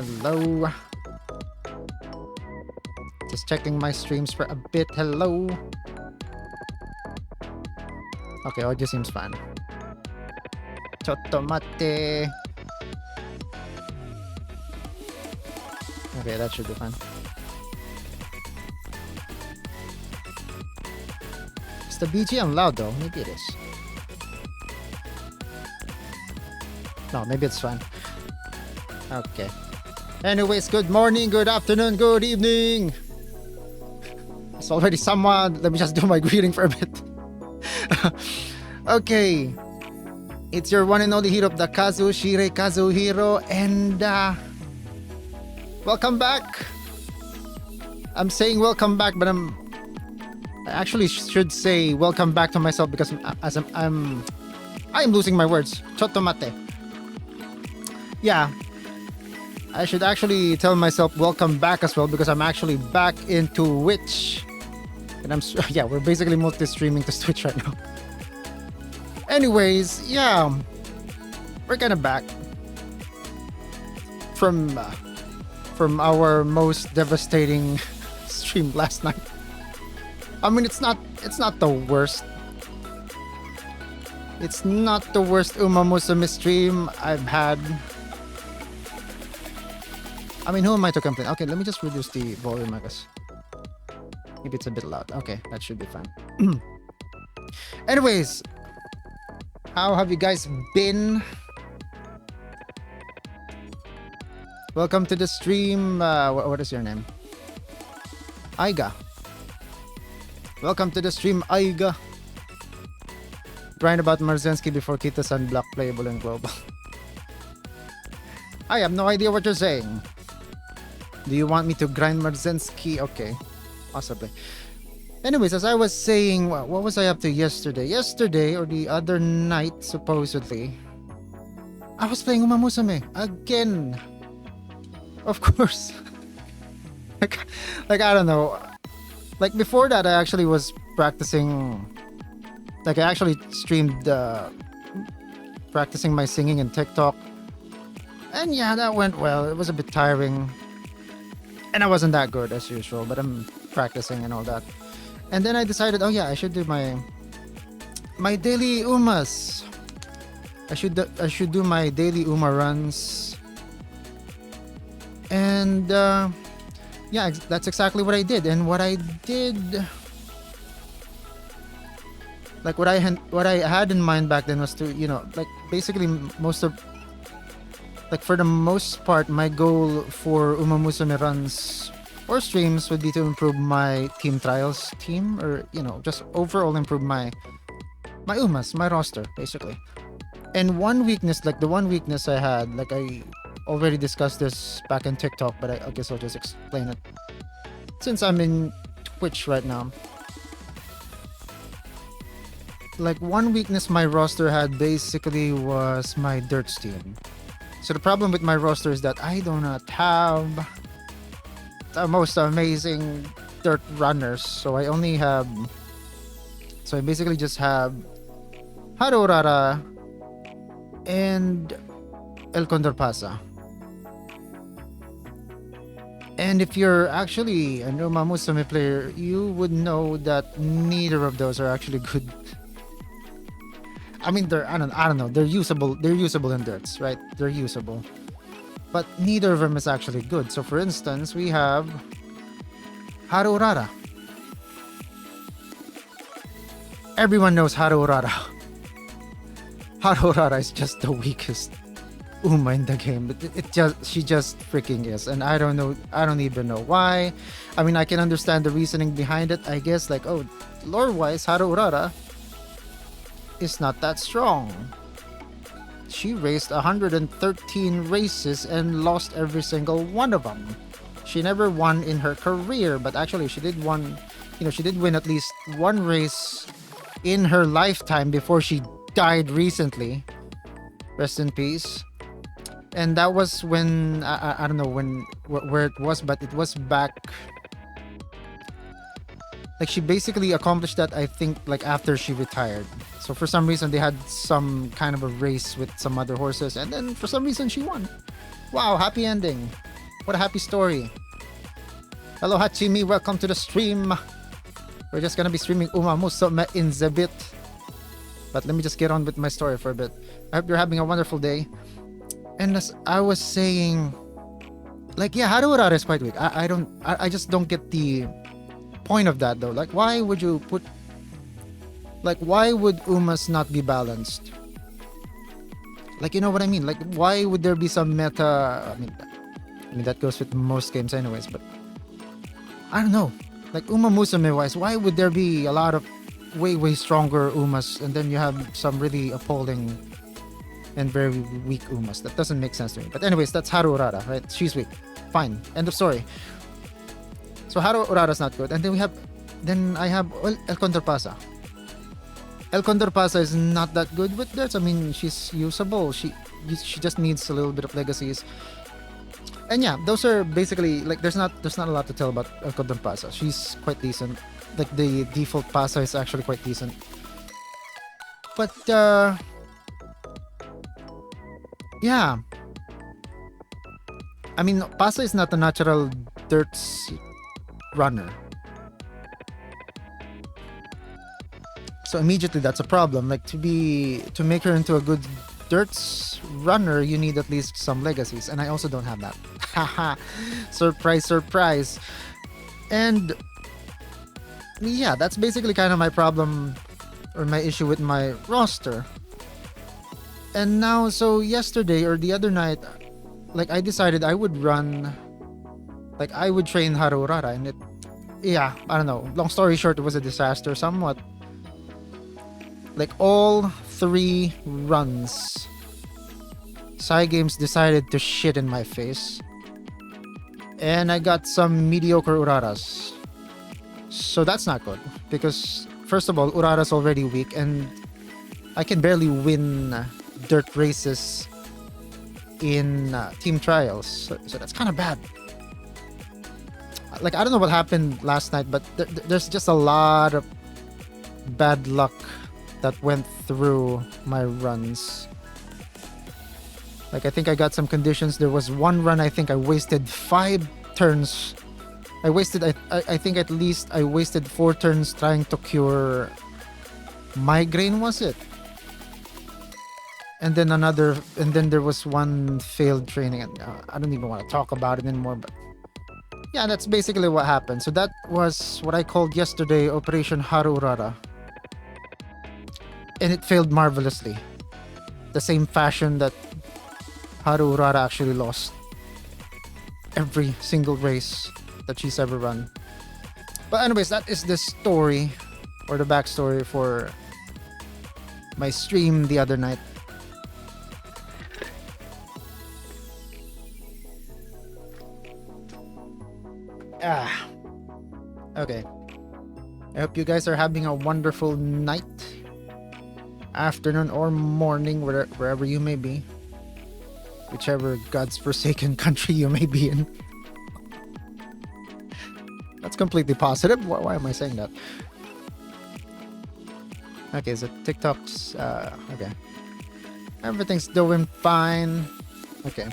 Hello. Just checking my streams for a bit. Hello. Okay, audio seems fine. Chotomate. Okay, that should be fine. Is the BGM loud though? Maybe it is. No, maybe it's fine. Okay. Anyways, good morning, good afternoon, good evening. It's already someone. Let me just do my greeting for a bit. Okay. It's your one and only hero of the Kazushire Kazuhiro, and welcome back. I'm saying welcome back, but I actually should say welcome back to myself because I am losing my words. Chotomate. Yeah. I should actually tell myself welcome back as well because I'm actually back into Twitch. And yeah, we're basically multi-streaming to Twitch right now. Anyways, yeah. We're kind of back from our most devastating stream last night. I mean, it's not the worst. It's not the worst Musume stream I've had. I mean, who am I to complain? Okay, let me just reduce the volume, I guess. Maybe it's a bit loud. Okay, that should be fine. Anyways, how have you guys been? Welcome to the stream. What is your name? Aiga. Welcome to the stream, Aiga. Grind about Marzensky before Kita-san block playable and global. I have no idea what you're saying. Do you want me to grind Marzensky? Okay, possibly. Anyways, as I was saying, what was I up to yesterday? Yesterday, or the other night, supposedly, I was playing Musume again. Of course. like I don't know. Like before that, I actually was practicing. Like I actually streamed practicing my singing in TikTok. And yeah, that went well. It was a bit tiring. And I wasn't that good as usual, but I'm practicing and all that. And then I decided, oh yeah, I should do my daily umas. I should do my daily uma runs. And yeah, that's exactly what I did. And what I did, like what I had in mind back then was to, like basically for the most part, my goal for Musume runs or streams would be to improve my team trials team, or just overall improve my umas, my roster, basically. And one weakness, like the one weakness I had, like I already discussed this back in TikTok, but I guess I'll just explain it since I'm in Twitch right now. Like one weakness my roster had basically was my dirts team. So the problem with my roster is that I do not have the most amazing dirt runners. So I basically just have Haru, Urara, and El Condor Pasa. And if you're actually an Musume player, you would know that neither of those are actually good. I mean, I don't know. They're usable. They're usable in dirts, right? They're usable, but neither of them is actually good. So, for instance, we have Haru Urara. Everyone knows Haru Urara. Haru Urara is just the weakest Uma in the game, but she just freaking is, and I don't know. I don't even know why. I mean, I can understand the reasoning behind it. I guess, like, oh, lore-wise, Haru Urara is not that strong. She raced 113 races and lost every single one of them. She never won in her career, but actually she did win at least one race in her lifetime before she died recently. Rest in peace. And that was when I don't know where it was, but it was back. Like she basically accomplished that, I think, like after she retired. So for some reason they had some kind of a race with some other horses, and then for some reason she won. Wow, happy ending. What a happy story. Hello Hachimi, welcome to the stream. We're just gonna be streaming Uma Musume in the bit. But let me just get on with my story for a bit. I hope you're having a wonderful day. And as I was saying, like, yeah, Haru Urara is quite weak. I just don't get the point of that though. Like, why would you put, like, why would Umas not be balanced? Like, you know what I mean? Like, why would there be some meta? I mean that goes with most games anyways, but I don't know. Like, Uma Musume wise, why would there be a lot of way stronger Umas and then you have some really appalling and very weak Umas? That doesn't make sense to me. But anyways, that's Haru Urara, right? She's weak. Fine. End of story. So Haru Urara's not good. And then I have El Condorpasa. El Condorpasa is not that good with this. I mean, she's usable. She just needs a little bit of legacies. And yeah, those are basically, like, there's not a lot to tell about El Condorpasa. She's quite decent. Like, the default Pasa is actually quite decent. But yeah. I mean, Pasa is not a natural dirt runner. So immediately that's a problem. Like, to make her into a good dirts runner, you need at least some legacies. And I also don't have that. Haha. Surprise, surprise. And yeah, that's basically kind of my problem or my issue with my roster. And now, so yesterday or the other night, like, I decided I would run, like, I would train Haru Urara, and yeah, I don't know. Long story short, it was a disaster somewhat. Like, all 3 runs, Cygames decided to shit in my face. And I got some mediocre Uraras. So that's not good. Because, first of all, Urara's already weak, and I can barely win dirt races in team trials. So that's kind of bad. Like, I don't know what happened last night, but there's just a lot of bad luck that went through my runs. Like, I think I got some conditions. There was one run I think I wasted 5 turns. I think at least I wasted 4 turns trying to cure migraine, was it? And then there was one failed training, and I don't even want to talk about it anymore, but yeah, that's basically what happened. So that was what I called yesterday Operation Haru Urara. And it failed marvelously. The same fashion that Haru Urara actually lost every single race that she's ever run. But anyways, that is the story or the backstory for my stream the other night. Okay. I hope you guys are having a wonderful night, afternoon, or morning, wherever you may be. Whichever God's forsaken country you may be in. That's completely positive. Why am I saying that? Okay, so TikTok's okay. Everything's doing fine. Okay.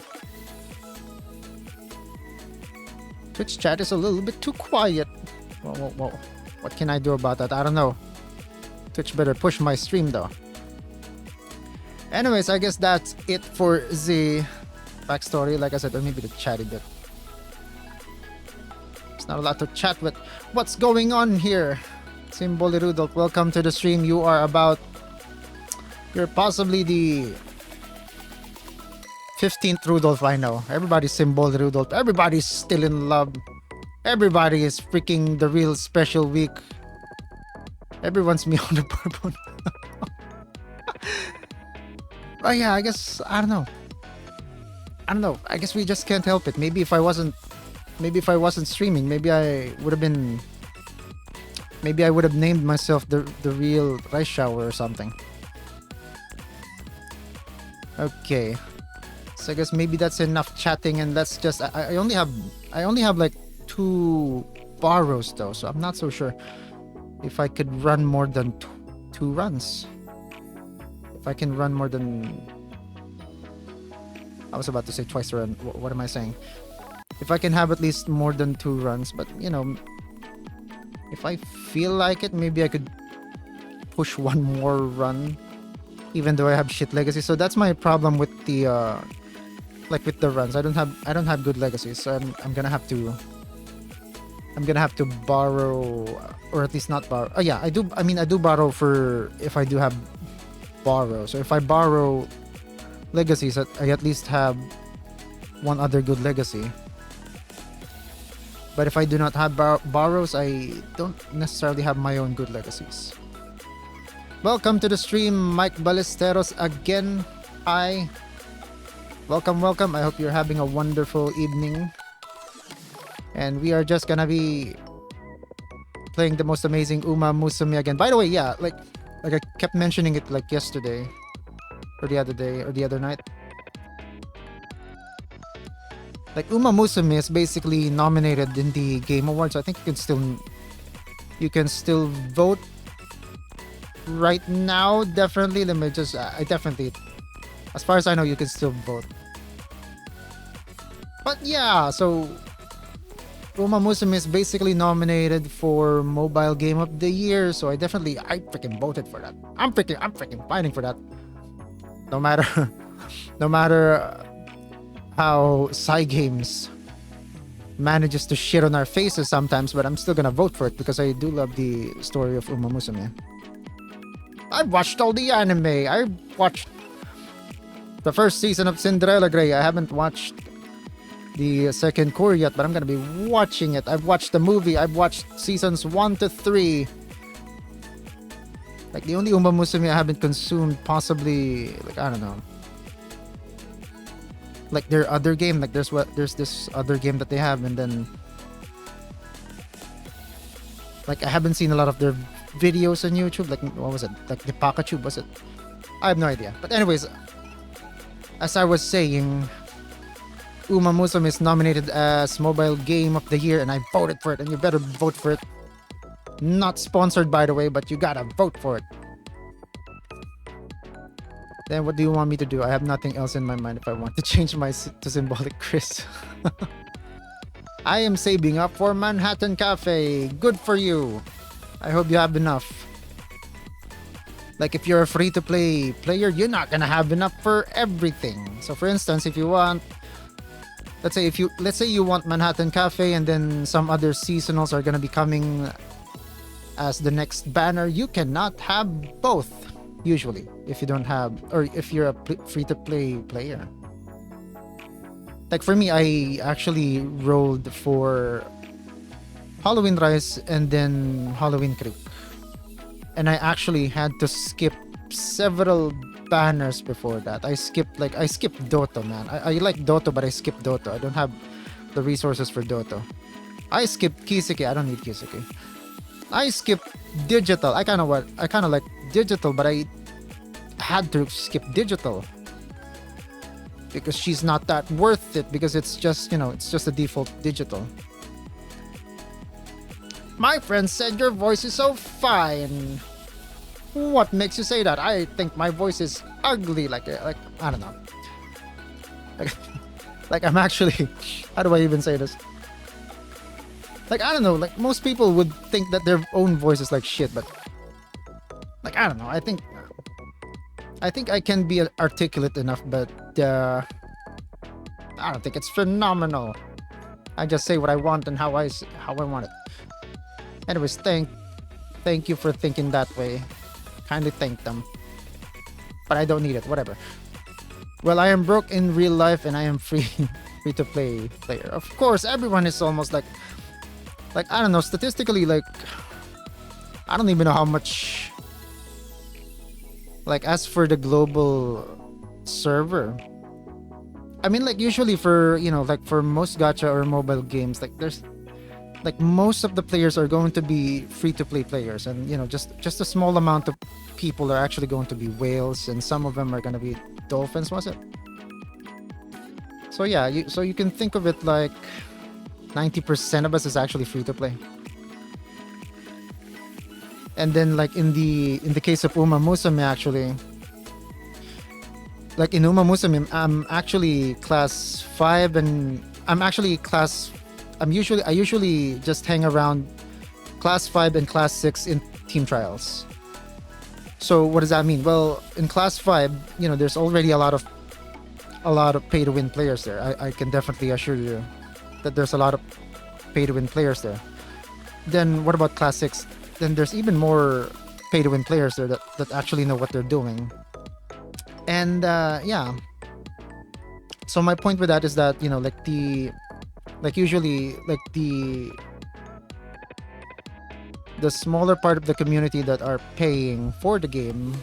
Twitch chat is a little bit too quiet. Whoa. What can I do about that? I don't know. Twitch better push my stream though. Anyways, I guess that's it for the backstory. Like I said, maybe the chatty bit. It's not a lot to chat with. What's going on here? Simboli Rudolph, welcome to the stream. You're possibly the 15th Rudolph I know. Everybody's Simboli Rudolph. Everybody's still in love. Everybody is freaking the real special week. Everyone's me on the purple. But yeah, I guess I don't know. I guess we just can't help it. Maybe if I wasn't streaming, maybe I would have named myself the real rice shower or something. Okay. So I guess maybe that's enough chatting, and let's just I only have like 2 borrows though, so I'm not so sure if I could run more than 2 runs. If I can run more than, I was about to say twice the run. What am I saying? If I can have at least more than 2 runs, but if I feel like it, maybe I could push one more run, even though I have shit legacy. So that's my problem with the with the runs. I don't have good legacies, so I'm gonna have to borrow, or at least not borrow. Oh yeah, I do. I mean, I do borrow for if I do have borrow. So if I borrow legacies, I at least have one other good legacy. But if I do not have borrows, I don't necessarily have my own good legacies. Welcome to the stream, Mike Ballesteros again. Hi. Welcome, welcome. I hope you're having a wonderful evening. And we are just gonna be playing the most amazing Uma Musume again. By the way, yeah, like I kept mentioning it like yesterday, or the other day, or the other night. Like Uma Musume is basically nominated in the Game Awards. I think you can still vote right now. Definitely, let me just I definitely, as far as I know, you can still vote. But yeah, so Uma Musume is basically nominated for Mobile Game of the Year, so I freaking voted for that. I'm freaking fighting for that. No matter no matter how Cygames manages to shit on our faces sometimes, but I'm still gonna vote for it because I do love the story of Uma Musume. I've watched all the anime. I watched the first season of Cinderella Grey. I haven't watched the second core yet, but I'm gonna be watching it. I've watched the movie. I've watched seasons 1 to 3. Like the only Uma Musume I haven't consumed, possibly, like, I don't know, like their other game. Like there's this other game that they have, and then like I haven't seen a lot of their videos on YouTube. Like what was it? Like the Pikachu, was it? I have no idea. But anyways, as I was saying, Uma Musume is nominated as Mobile Game of the Year, and I voted for it, and you better vote for it. Not sponsored, by the way, but you gotta vote for it. Then what do you want me to do? I have nothing else in my mind if I want to change to Symbolic Chris. I am saving up for Manhattan Cafe. Good for you. I hope you have enough. Like if you're a free-to-play player, you're not gonna have enough for everything. So for instance, if you want, let's say you want Manhattan Cafe, and then some other seasonals are gonna be coming as the next banner, you cannot have both. Usually, if you don't have, or if you're a free-to-play player. Like for me, I actually rolled for Halloween Rise and then Halloween Creek, and I actually had to skip several banners before that. I skipped Dota, man. I like Dota, but I skipped Dota. I don't have the resources for Dota. I skipped Kiseki. I don't need Kiseki. I skipped Digital. I kind of like Digital, but I had to skip Digital because she's not that worth it, because it's just a default Digital. My friend said your voice is so fine. What makes you say that? I think my voice is ugly. Like I don't know. Like I'm actually. How do I even say this? Like I don't know. Like most people would think that their own voice is like shit, but like I don't know. I think I can be articulate enough, but I don't think it's phenomenal. I just say what I want and how I want it. Anyways, thank you for thinking that way. Kindly thank them. But I don't need it. Whatever. Well, I am broke in real life and I am free to play player. Of course, everyone is almost like I don't know, statistically, like I don't even know how much. Like as for the global server, I mean, like usually for like for most gacha or mobile games, like there's like most of the players are going to be free to play players, and just a small amount of people are actually going to be whales, and some of them are going to be dolphins, was it? So yeah, you can think of it like 90% of us is actually free to play. And then like in the case of Uma Musume, actually, like in Uma Musume, I'm actually class 5, and I'm actually class. I usually just hang around class 5 and class 6 in team trials. So what does that mean? Well, in class 5, there's already a lot of pay to win players there. I can definitely assure you that there's a lot of pay to win players there. Then what about class 6? Then there's even more pay to win players there that actually know what they're doing. And yeah. So my point with that is that, usually the smaller part of the community that are paying for the game,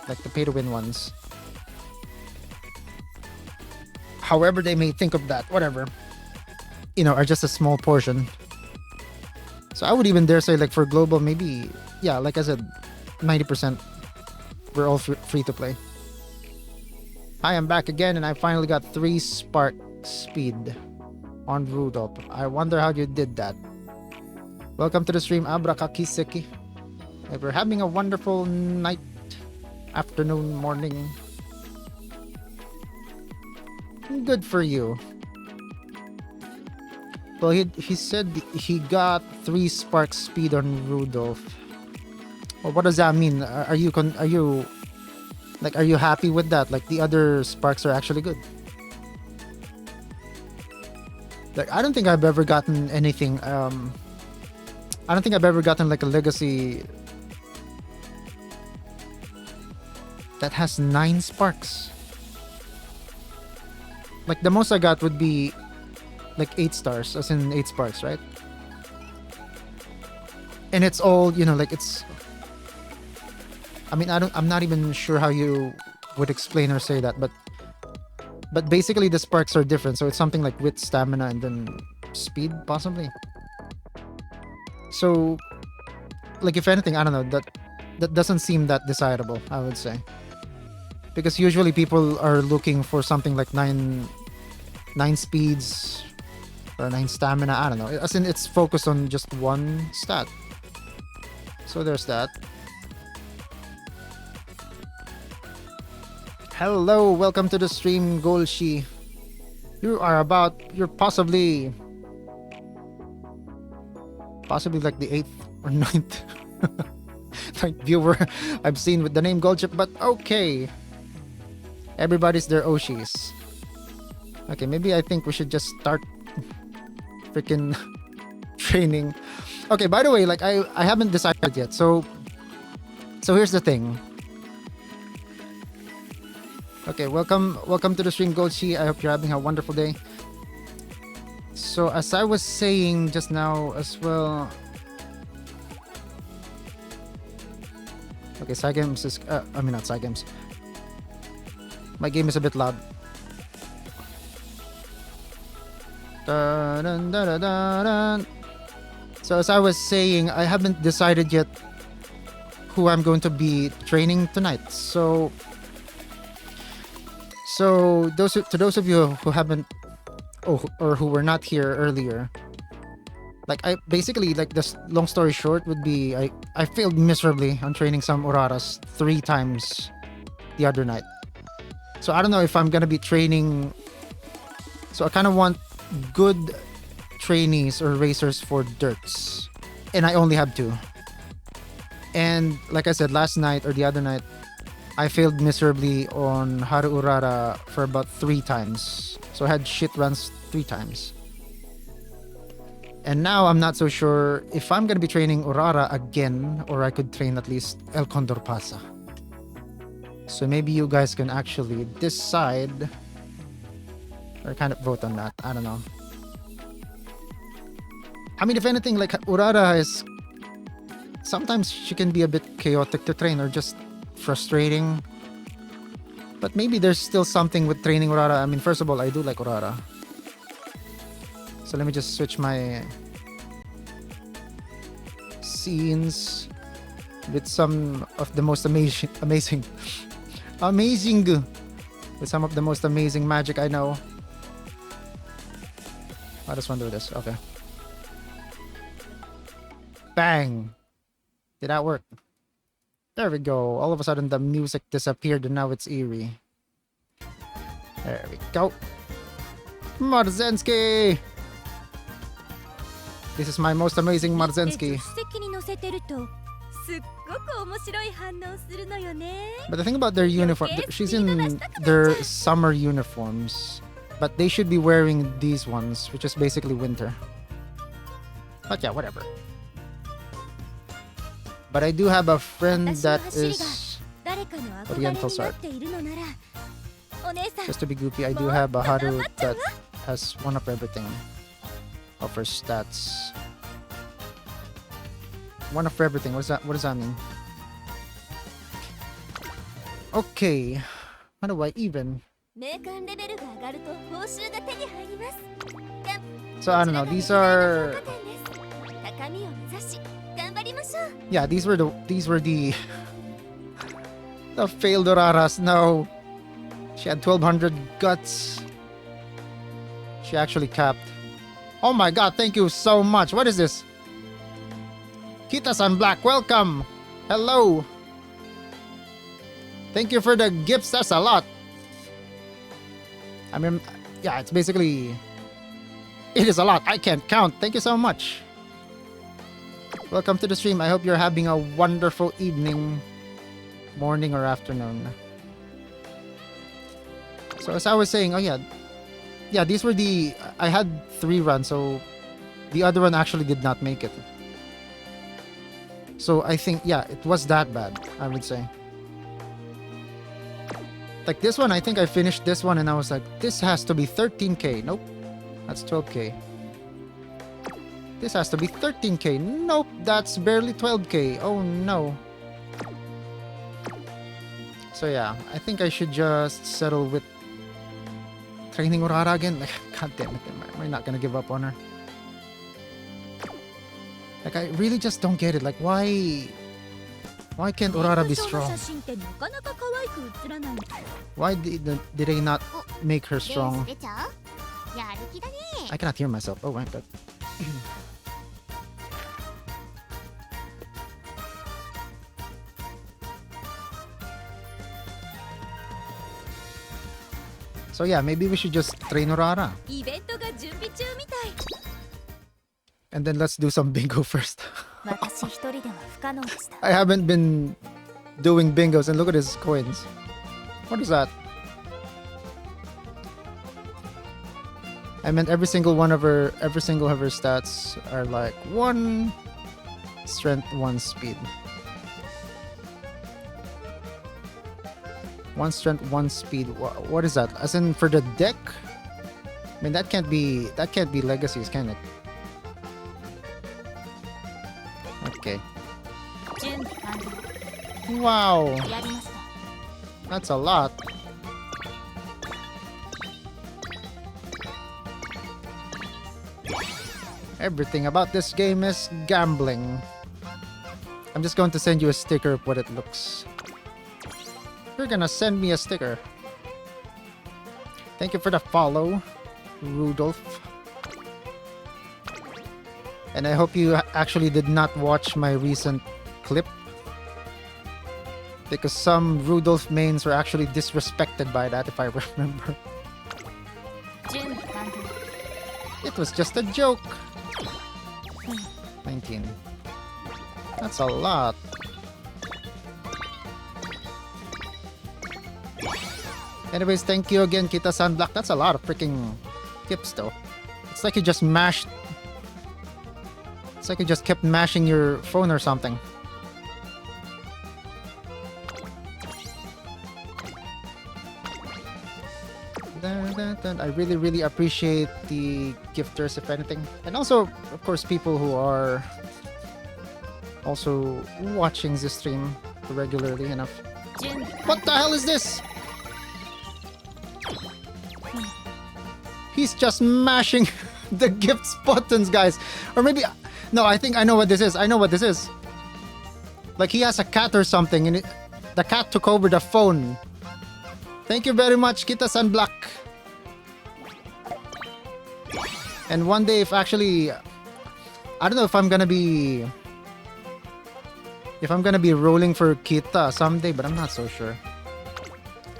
like the pay to win ones, however they may think of that, whatever, are just a small portion. So I would even dare say, like, for global, maybe, yeah, like I said, 90% we're all free to play. Hi, I'm back again, and I finally got 3 spark speed on Rudolph. I wonder how you did that. Welcome to the stream, Abrakakiseki. If we're having a wonderful night, afternoon, morning. Good for you. Well, he said he got 3 spark speed on Rudolph. Well, what does that mean? Are you happy with that? Like, the other sparks are actually good. Like, I don't think I've ever gotten anything. I don't think I've ever gotten like a legacy that has 9 sparks. Like, the most I got would be like 8 stars, as in 8 sparks, right? And it's all, it's. I mean, I'm not even sure how you would explain or say that, but basically the sparks are different. So it's something like wit, stamina, and then speed, possibly. So, like, if anything, I don't know, that doesn't seem that desirable, I would say. Because usually people are looking for something like 9 speeds or 9 stamina, I don't know. As in, it's focused on just one stat. So there's that. Hello, welcome to the stream, Golshi. You're possibly like the 8th or 9th viewer I've seen with the name Goldchip, but okay. Everybody's their Oshis. Okay, maybe I think we should just start freaking training. Okay, by the way, like, I haven't decided yet. So here's the thing. Okay, welcome to the stream, Goldshi. I hope you're having a wonderful day. So as I was saying just now as well. Okay, Cygames is not Cygames. My game is a bit loud. Dun, dun, dun, dun, dun. So as I was saying, I haven't decided yet who I'm going to be training tonight. So those of you who haven't or who were not here earlier, like, I basically, like, this long story short would be I failed miserably on training some Uraras 3 times the other night. So I don't know if I'm gonna be training. So I kind of want good trainees or racers for dirts, and I only have 2. And like I said, last night or the other night, I failed miserably on Haru Urara for about 3 times. So I had shit runs 3 times. And now I'm not so sure if I'm gonna be training Urara again, or I could train at least El Condor Pasa. So maybe you guys can actually decide or kind of vote on that. I don't know. I mean, if anything, like, Urara is, sometimes she can be a bit chaotic to train or just frustrating. But maybe there's still something with training Urara. I mean, first of all, I do like Urara. So let me just switch my scenes with some of the most amazing with some of the most amazing magic I know. I just want to do this. Okay. Bang! Did that work? There we go. All of a sudden the music disappeared and now it's eerie. There we go. Marzensky! This is my most amazing Marzensky. But the thing about their uniform, she's in their summer uniforms. But they should be wearing these ones, which is basically winter. But yeah, whatever. But I do have a friend that is Oriental Sart. Just to be goofy, I do have a Haru that has one of everything. Of her stats. One of everything. What does that mean? Okay. How do I even? So I don't know. These are. Yeah, these were the the failed Uraras. No. She had 1200 guts. She actually capped. Oh my god, thank you so much. What is this? Kita-san Black, welcome. Hello. Thank you for the gifts. That's a lot. I mean, yeah, it's basically... It is a lot. I can't count. Thank you so much. Welcome to the stream. I hope you're having a wonderful evening, morning, or afternoon. So as I was saying, oh yeah. Yeah, these were the... I had 3 runs, so the other one actually did not make it. So I think, yeah, it was that bad, I would say. Like this one, I think I finished this one and I was like, this has to be 13k. Nope, that's 12k. This has to be 13k. Nope, that's barely 12k. Oh no. So yeah, I think I should just settle with training Urara again. Like, god damn it, am I not gonna give up on her? Like, I really just don't get it. Like, why can't Urara be strong? Why did they not make her strong? I cannot hear myself. Oh my god. So yeah, maybe we should just train Urara. And then let's do some bingo first. I haven't been doing bingos and look at his coins. What is that? I meant every single of her stats are like 1 strength, 1 speed. 1 strength, 1 speed. What is that? As in for the deck? I mean that can't be legacies, can it? Okay. Wow. That's a lot. Everything about this game is gambling. I'm just going to send you a sticker of what it looks. You're gonna send me a sticker. Thank you for the follow, Rudolph. And I hope you actually did not watch my recent clip. Because some Rudolph mains were actually disrespected by that, if I remember. It was just a joke. 19. That's a lot. Anyways, thank you again, Kita-san Black. That's a lot of freaking tips, though. It's like you just mashed... It's like you just kept mashing your phone or something. I really, really appreciate the gifters, if anything. And also, of course, people who are also watching this stream regularly enough. What the hell is this? He's just mashing the gifts buttons, guys. Or maybe... No, I think I know what this is. I know what this is. Like he has a cat or something and the cat took over the phone. Thank you very much, Kita-san Black. And one day if actually... I don't know if I'm gonna be... If I'm gonna be rolling for Kita someday, but I'm not so sure.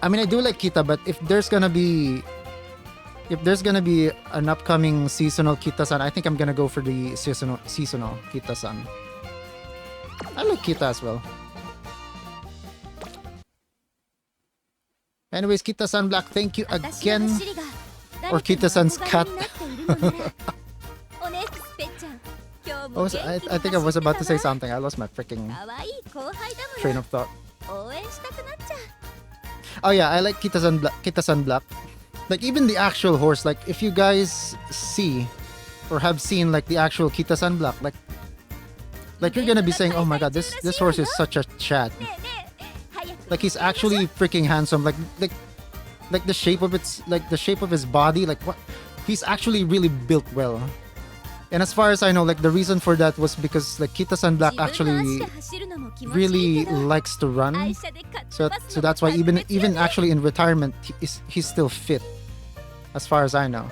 I mean, I do like Kita, but if there's gonna be if there's gonna be an upcoming seasonal Kita-san, I think I'm gonna go for the seasonal Kita-san. I like Kita as well. Anyways, Kita-san Black, thank you again. Or Kita-san's cat. Oh, I think I was about to say something. I lost my freaking train of thought. Oh yeah, I like Kita-san Black. Like even the actual horse, like if you guys see or have seen like the actual Kita-san Black, like you're gonna be saying, oh my god, this horse is such a chat. Like he's actually freaking handsome. Like the shape of his body, like what he's actually really built well. And as far as I know, like the reason for that was because like Kita-san Black actually really likes to run. So that's why even actually in retirement he's still fit, as far as I know.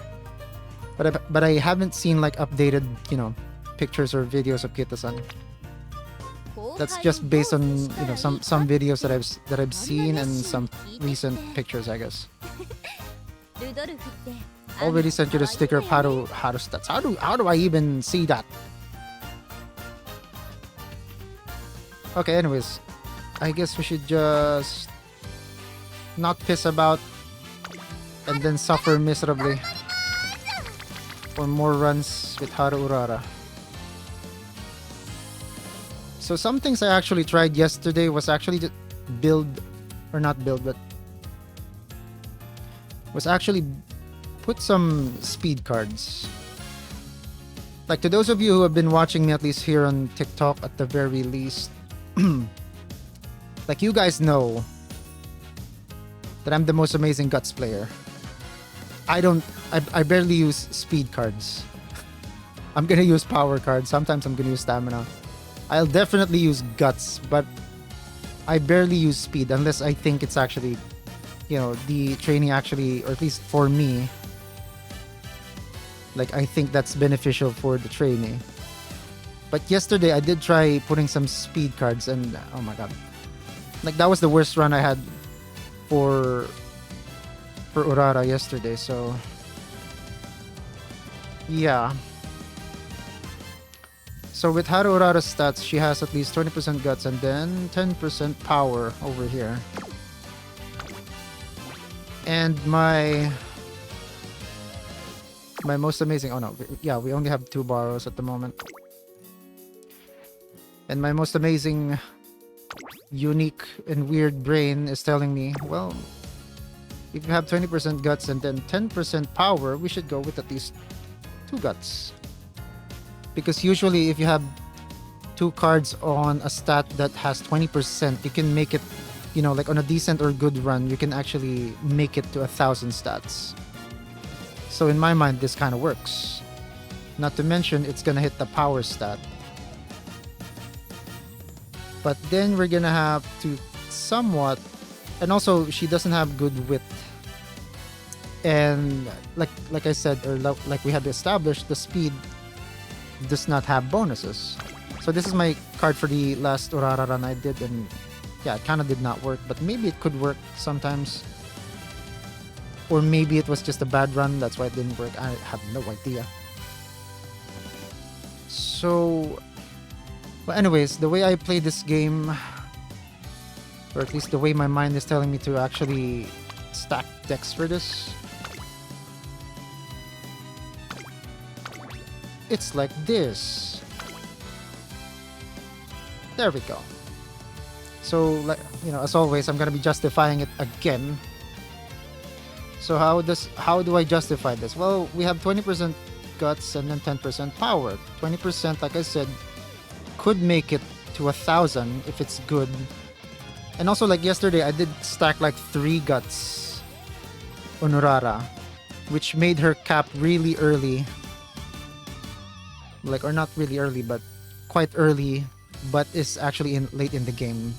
But I haven't seen like updated, pictures or videos of Kita-san. That's just based on some videos that I've seen and some recent pictures, I guess. Already sent you the sticker of Haru stats. How do I even see that? Okay, anyways, I guess we should just not piss about and then suffer miserably for more runs with Haru Urara. So some things I actually tried yesterday was actually to was actually put some speed cards. Like to those of you who have been watching me at least here on TikTok at the very least, like you guys know that I'm the most amazing guts player. I barely use speed cards. I'm gonna use power cards. Sometimes I'm gonna use stamina. I'll definitely use guts, but I barely use speed unless I think it's actually, the training actually, or at least for me, like I think that's beneficial for the training. But yesterday I did try putting some speed cards and oh my god. Like that was the worst run I had for Urara yesterday, so yeah. So with Haru Urara's stats, she has at least 20% guts and then 10% power over here. And my most amazing, we only have 2 borrows at the moment. And my most amazing, unique and weird brain is telling me, well, if you have 20% guts and then 10% power, we should go with at least 2 guts. Because usually if you have 2 cards on a stat that has 20%, you can make it, like on a decent or good run, you can actually make it to 1,000 stats. So in my mind, this kind of works. Not to mention, it's gonna hit the power stat. But then we're gonna have to somewhat, and also she doesn't have good wit. And like I said, or like we had established, the speed does not have bonuses. So this is my card for the last Urara run I did, and yeah, it kind of did not work, but maybe it could work sometimes. Or maybe it was just a bad run, that's why it didn't work. I have no idea. So, well, anyways, the way I play this game, or at least the way my mind is telling me to actually stack decks for this, it's like this. There we go. So, like, as always, I'm gonna be justifying it again. So how do I justify this? Well, we have 20% guts and then 10% power. 20%, like I said, could make it to 1,000 if it's good. And also, like yesterday, I did stack like 3 guts on Urara, which made her cap really early. Like, or not really early, but quite early, but is actually late in the game.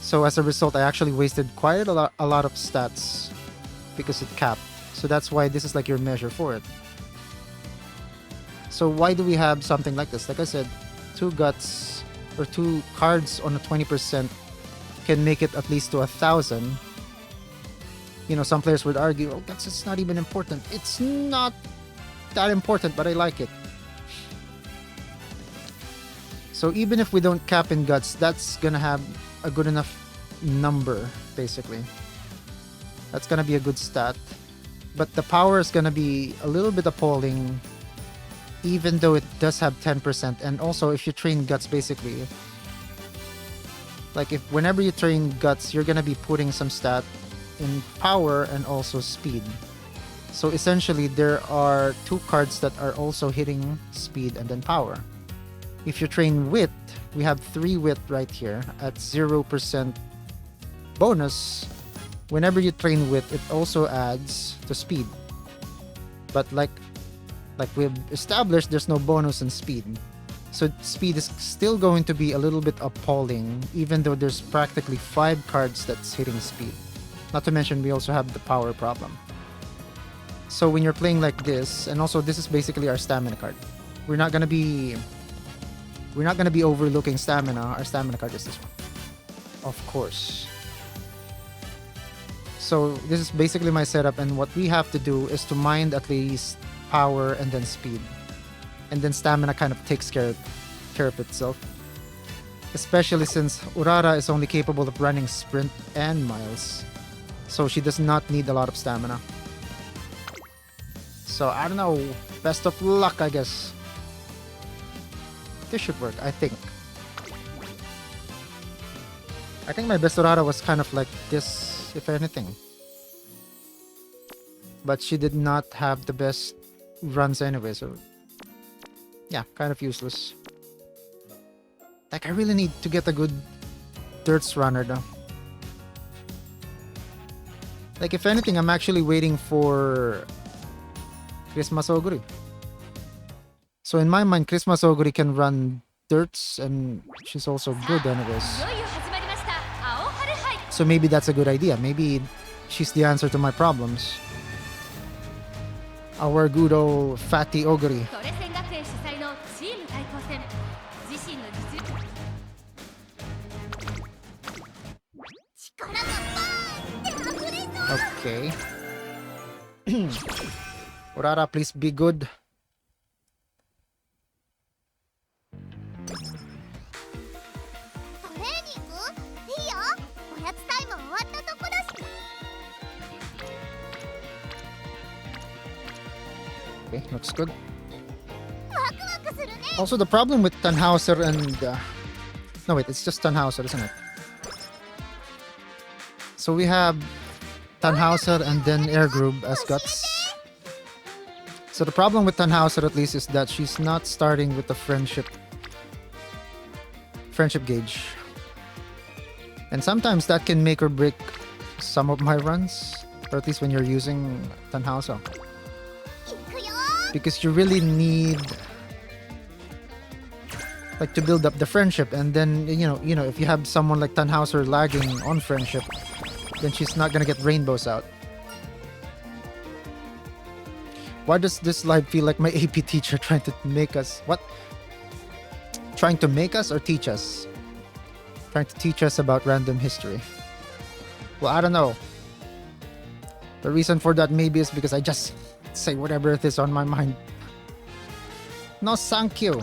So as a result, I actually wasted quite a lot of stats because it capped. So that's why this is like your measure for it. So why do we have something like this? Like I said, 2 guts or 2 cards on a 20% can make it at least to 1,000. Some players would argue, oh, that's it's not even important. It's not that important, but I like it. So even if we don't cap in guts, that's gonna have a good enough number, basically. That's gonna be a good stat. But the power is gonna be a little bit appalling, even though it does have 10%. And also, if you train guts, basically, like if whenever you train guts, you're gonna be putting some stat in power and also speed. So essentially, there are 2 cards that are also hitting speed and then power. If you train wit, we have 3 wit right here at 0% bonus. Whenever you train wit, it also adds to speed. But like we've established, there's no bonus in speed. So speed is still going to be a little bit appalling, even though there's practically 5 cards that's hitting speed. Not to mention, we also have the power problem. So when you're playing like this, and also this is basically our stamina card. We're not gonna be overlooking stamina. Our stamina card is this one. Of course. So this is basically my setup, and what we have to do is to mind at least power and then speed. And then stamina kind of takes care of itself. Especially since Urara is only capable of running sprint and miles. So she does not need a lot of stamina. So I don't know. Best of luck, I guess. This should work, I think. I think my best Urara was kind of like this, if anything. But she did not have the best runs anyway, so yeah, kind of useless. Like, I really need to get a good Dirts runner though. Like, if anything, I'm actually waiting for Christmas Oguri. So in my mind, Christmas Oguri can run Dirts, and she's also good anyways. So maybe that's a good idea. Maybe she's the answer to my problems. Our good old fatty Oguri. Okay. Urara, please be good. Okay, looks good. Also, the problem with Tannhauser and... no, wait, it's just Tannhauser, isn't it? So we have Tannhauser and then Airgrube as guts. So the problem with Tannhauser, at least, is that she's not starting with the friendship gauge. And sometimes that can make or break some of my runs, or at least when you're using Tannhauser. Because you really need like to build up the friendship, and then you know if you have someone like Tannhauser lagging on friendship, then she's not gonna get rainbows out. Why does this live feel like my AP teacher trying to make us what? Trying to make us or teach us? Trying to teach us about random history. Well, I don't know. The reason for that maybe is because I just say whatever it is on my mind. No, thank you.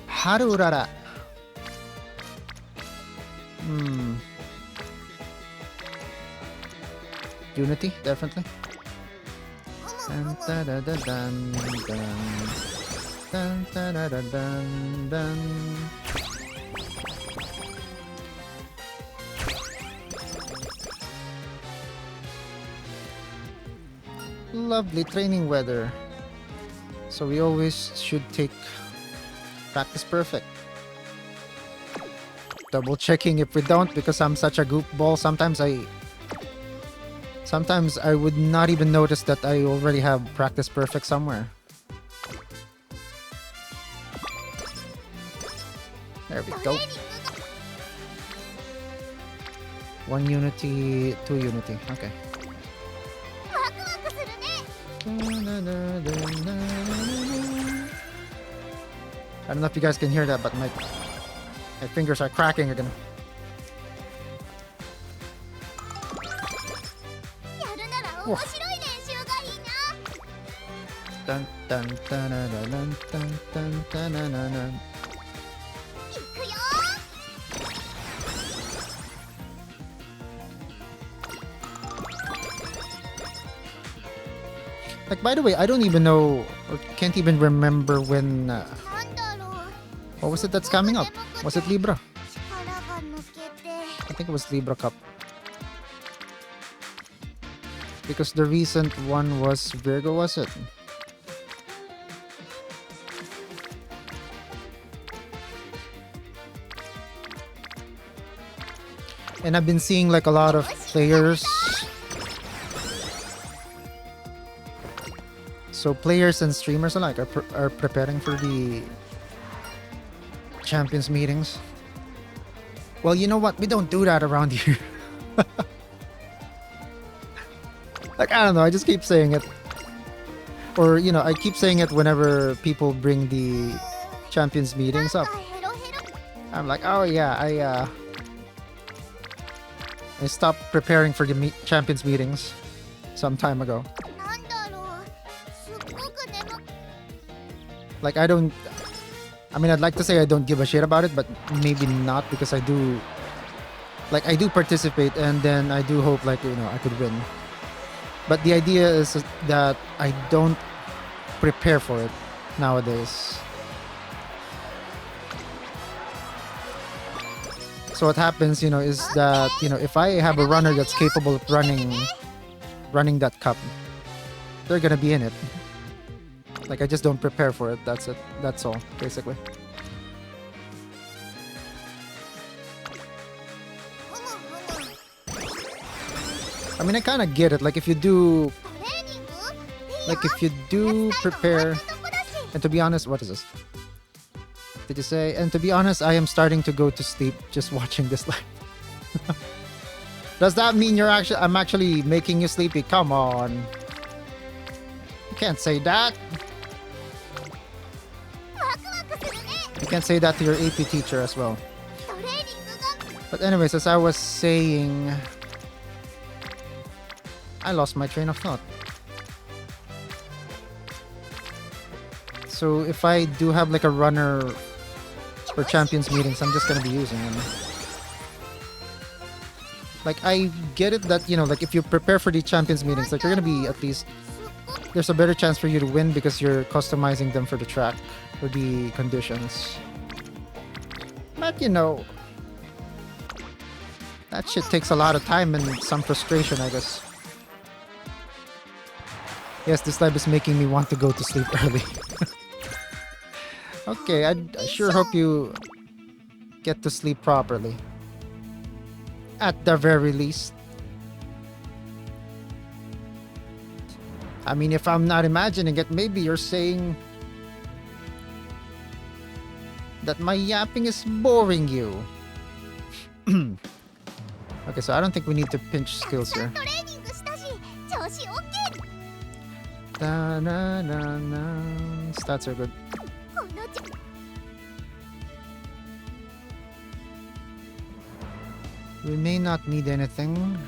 Haru Urara. Unity, definitely. Dun, dun, dun, dun, dun, dun, dun, dun, dun, dun, dun. Lovely training weather. So we always should take practice perfect. Double checking if we don't, because I'm such a goofball. Sometimes I would not even notice that I already have practice perfect somewhere. There we go. 1 unity, 2 unity. Okay. I don't know if you guys can hear that, but my fingers are cracking again. Whoa. Dun, dun, dun, dun, dun, dun, dun, dun, dun, dun, dun. Like, by the way, I don't even know, or can't even remember when, what was it that's coming up? Was it Libra? I think it was Libra Cup. Because the recent one was Virgo, was it? And I've been seeing like a lot of players. So players and streamers alike are preparing for the champions meetings. Well, you know what? We don't do that around here. Like, I don't know. I just keep saying it. Or, you know, I keep saying it whenever people bring the champions meetings up. I'm like, oh yeah, I stopped preparing for the champions meetings some time ago. Like, I mean, I'd like to say I don't give a shit about it, but maybe not, because I do participate, and then I do hope, like, you know, I could win. But the idea is that I don't prepare for it nowadays. So what happens, you know, is that, you know, if I have a runner that's capable of running that cup, they're gonna be in it. Like, I just don't prepare for it. That's it. That's all, basically. I mean, I kind of get it. Like, if you do prepare, and to be honest, what is this? Did you say? And to be honest, I am starting to go to sleep just watching this live. Does that mean I'm actually making you sleepy? Come on. You can't say that. You can't say that to your AP teacher as well. But anyways, as I was saying, I lost my train of thought. So if I do have like a runner for champions meetings, I'm just gonna be using him. Like, I get it that, you know, like, if you prepare for the champions meetings, like, you're gonna be at least, there's a better chance for you to win because you're customizing them for the track or the conditions. But, you know, that shit takes a lot of time and some frustration, I guess. Yes, this live is making me want to go to sleep early. Okay, I sure hope you get to sleep properly. At the very least. I mean, if I'm not imagining it, maybe you're saying that my yapping is boring you. Okay, so I don't think we need to pinch skills here. Da, na, na, na. Stats are good. We may not need anything.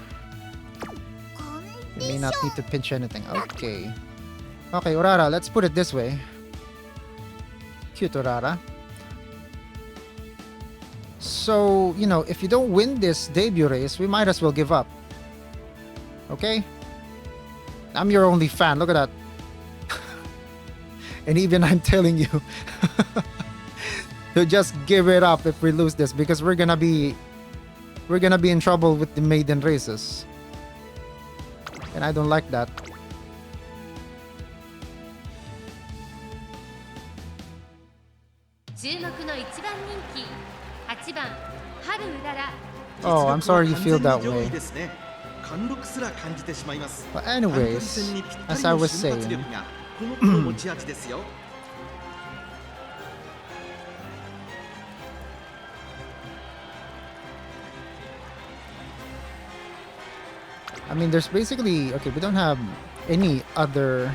We may not need to pinch anything. Okay. Okay, Urara, let's put it this way. Cute Urara. So, you know, if you don't win this debut race, we might as well give up. Okay? I'm your only fan. Look at that. And even I'm telling you to just give it up if we lose this, because we're gonna be in trouble with the maiden races. And I don't like that. Oh, I'm sorry you feel that way. But anyways, as I was saying, I mean, there's basically, okay, we don't have any other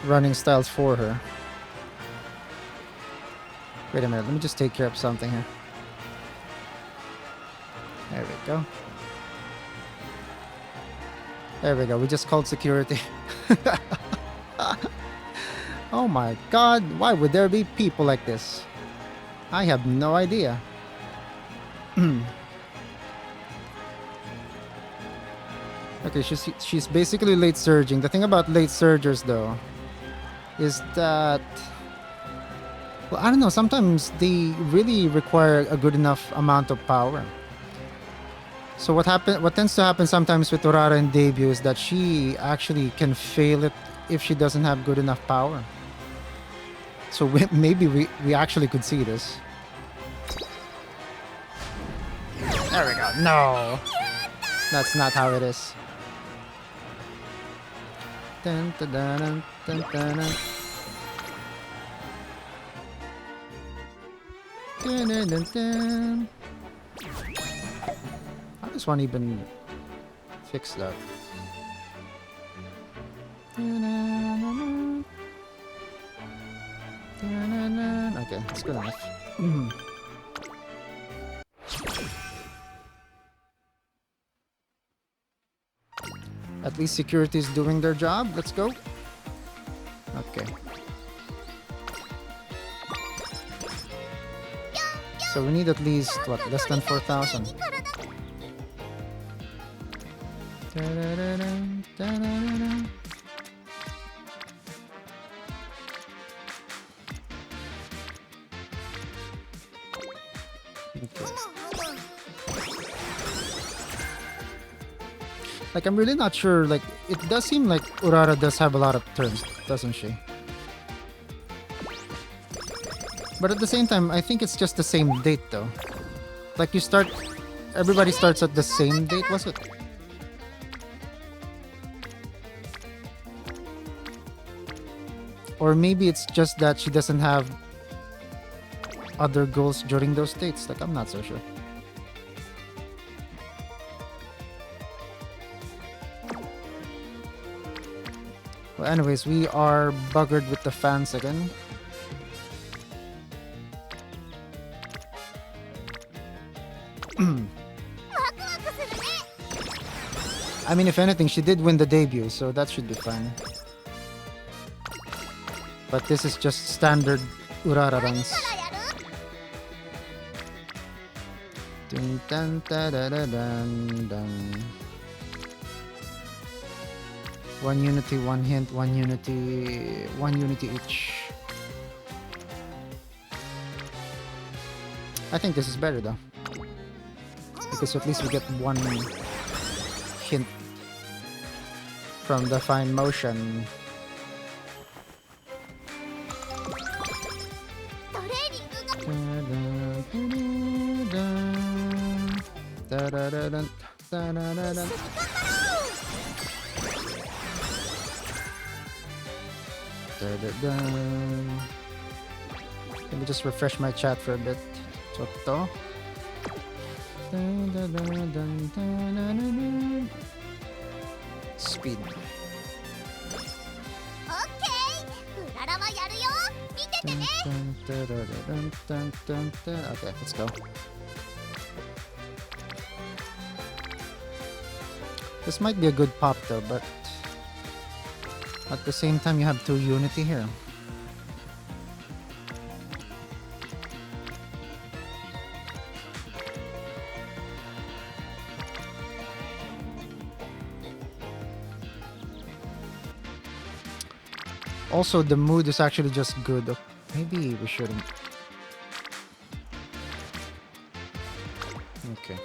running styles for her. Wait a minute, let me just take care of something here. There we go. There we go. We just called security. Oh my god, why would there be people like this? I have no idea. Okay, she's basically late surging. The thing about late surgers though is that, well, I don't know, sometimes they really require a good enough amount of power. So what tends to happen sometimes with Urara in debut is that she actually can fail it if she doesn't have good enough power. So maybe we actually could see this. There we go. No, that's not how it is. Dun, dun, dun, dun, dun, dun, dun. Dun, dun, dun, dun. How does one even fix that? Dun, dun, dun, dun, dun, dun. Okay, that's good enough. At least security is doing their job. Let's go. Okay. So we need at least, what, less than 4,000. Like, I'm really not sure, like, it does seem like Urara does have a lot of turns, doesn't she? But at the same time, I think it's just the same date, though. Like, everybody starts at the same date, was it? Or maybe it's just that she doesn't have other goals during those dates. Like, I'm not so sure. Well, anyways, we are buggered with the fans again. I mean, if anything, she did win the debut, so that should be fine. But this is just standard Urara runs. Dun, dun, da, da, da, dun, dun. One unity, one hint, one unity each. I think this is better though, because at least we get one hint from the fine motion. Let me just refresh my chat for a bit. Chotto. Speed. Okay, let's go. This might be a good pop though, but at the same time you have 2 unity here. Also, the mood is actually just good. Maybe we shouldn't. Okay.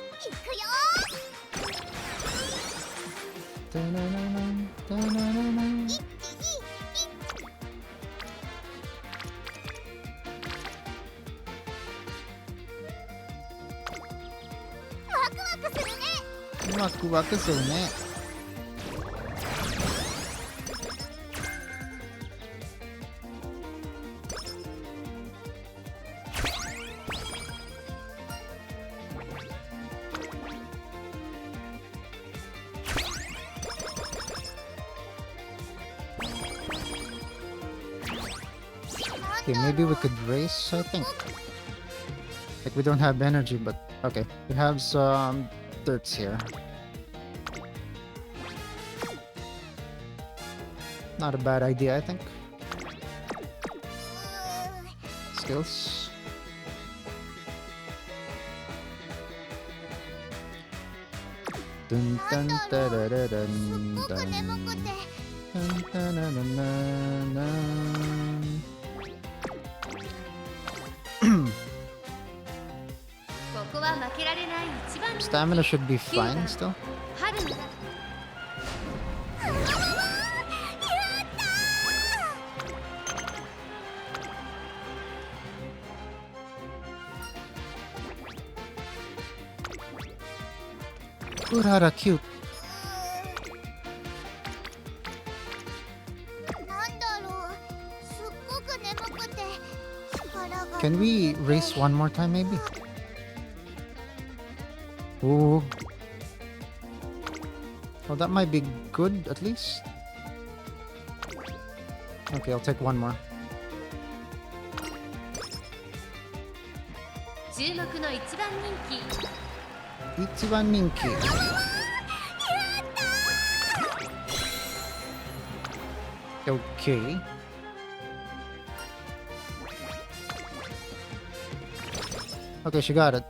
Waku-wakuするね. Okay, maybe we could race, I think. Like, we don't have energy, but okay. We have some dirts here. Not a bad idea, I think. Skills. Dun dun da da da dun dun. Dun dun dun dun dun dun. Stamina should be fine still. Urara, cute. Can we race one more time, maybe? Ooh. Oh, that might be good, at least. Okay, I'll take one more. Ichiban Ninki. Okay. Okay, she got it.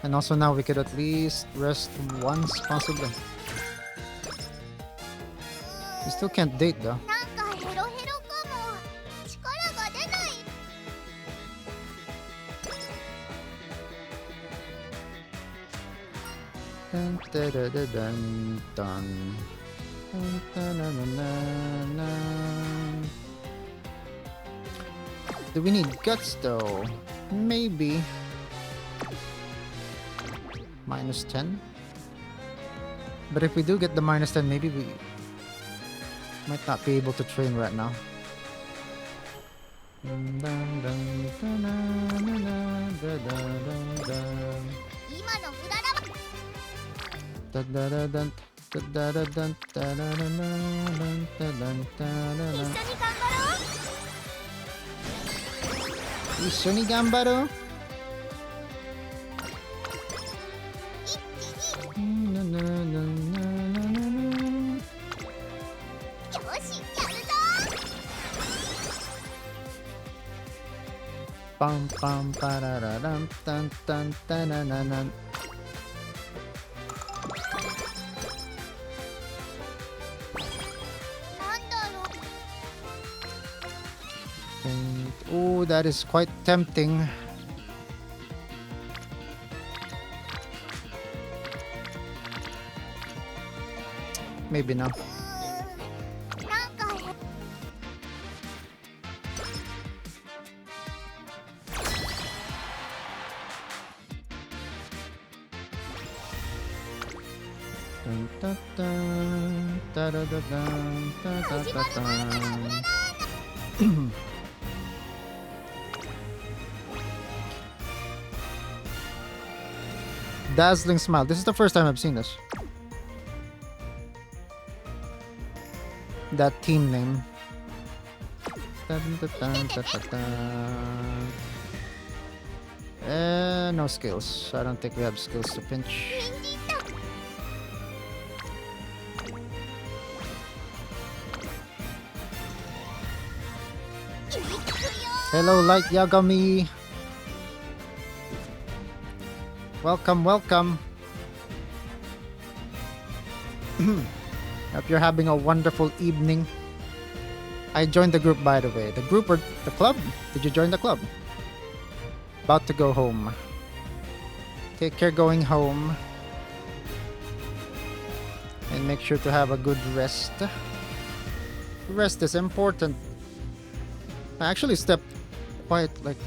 And also now we could at least rest once, possibly. We still can't date though. Dun, dun, dun, dun, dun, dun. Dun, dun, dun, dun, dun, dun. Do we need guts though? Maybe. -10. But if we do get the -10, maybe we might not be able to train right now. Ishoni Gambaro? Bum bum ba-da-da-dum dun dun dun-dun-dun-dun. Oh, that is quite tempting. Maybe not. Dun, dun, dun, da, da, da, dun, da, da, da, dun. Dazzling Smile. This is the first time I've seen this. That team name. Dun, dun, dun, dun, dun, dun. No skills. I don't think we have skills to pinch. Hello, Light Yagami. Welcome, welcome. Hope you're having a wonderful evening. I joined the group, by the way. The group or the club? Did you join the club? About to go home. Take care going home. And make sure to have a good rest. Rest is important. I actually slept quite like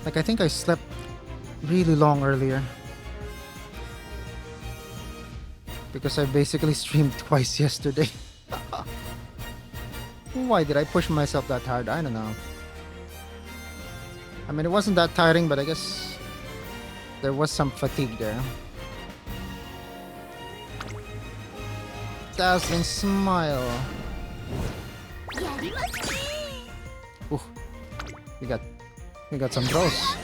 I think I slept really long earlier. Because I basically streamed twice yesterday. Why did I push myself that hard? I don't know. I mean, it wasn't that tiring, but I guess there was some fatigue there. Dazzling Smile. Ooh, we got some throws.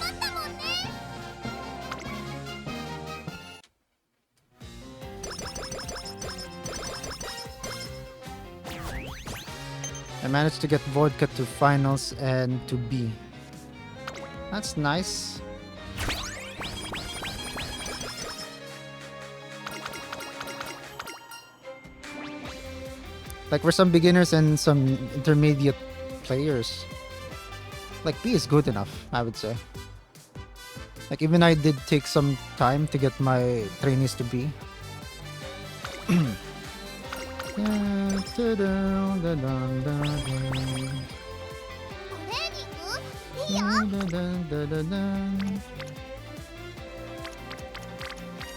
I managed to get vodka to finals and to B. That's nice. Like for some beginners and some intermediate players, like B is good enough, I would say. Like even I did take some time to get my trainees to B.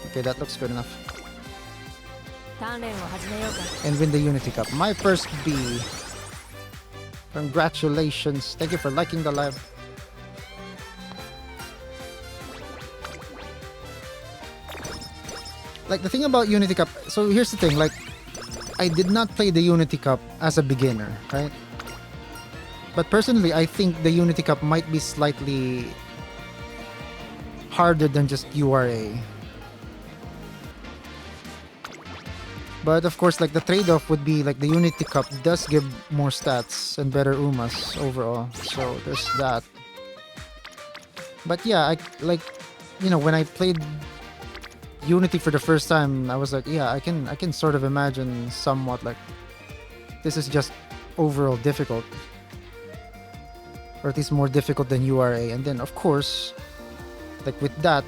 Okay, that looks good enough. And win the Unity Cup. My first B. Congratulations. Thank you for liking the live. Like the thing about Unity Cup, so here's the thing, like I did not play the Unity Cup as a beginner, right? But personally, I think the Unity Cup might be slightly harder than just URA. But of course, like the trade-off would be like the Unity Cup does give more stats and better UMAs overall. So there's that. But yeah, I like, you know, when I played Unity for the first time, I was like, yeah, I can sort of imagine somewhat like this is just overall difficult. Or at least more difficult than URA. And then of course, like with that,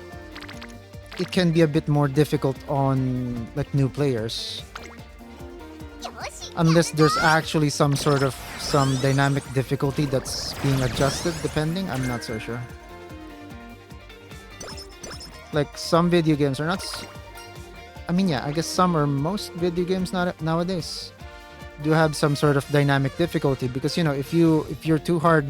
it can be a bit more difficult on like new players. Unless there's actually some dynamic difficulty that's being adjusted depending, I'm not so sure. Like some video games are not I mean, yeah, I guess some or most video games nowadays do have some sort of dynamic difficulty because, you know, if you're too hard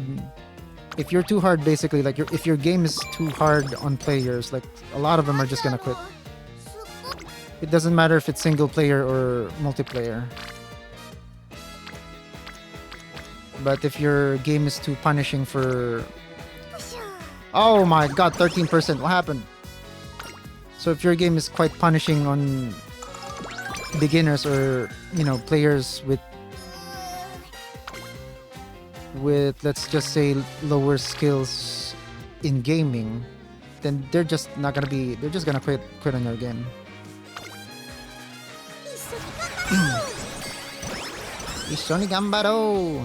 basically, like if your game is too hard on players, like a lot of them are just gonna quit. It doesn't matter if it's single player or multiplayer. But if your game is too punishing for... Oh my god, 13%, what happened? So if your game is quite punishing on beginners or, you know, players with let's just say lower skills in gaming, then they're just not gonna be, they're just gonna quit on your game. Ishoni gambaro.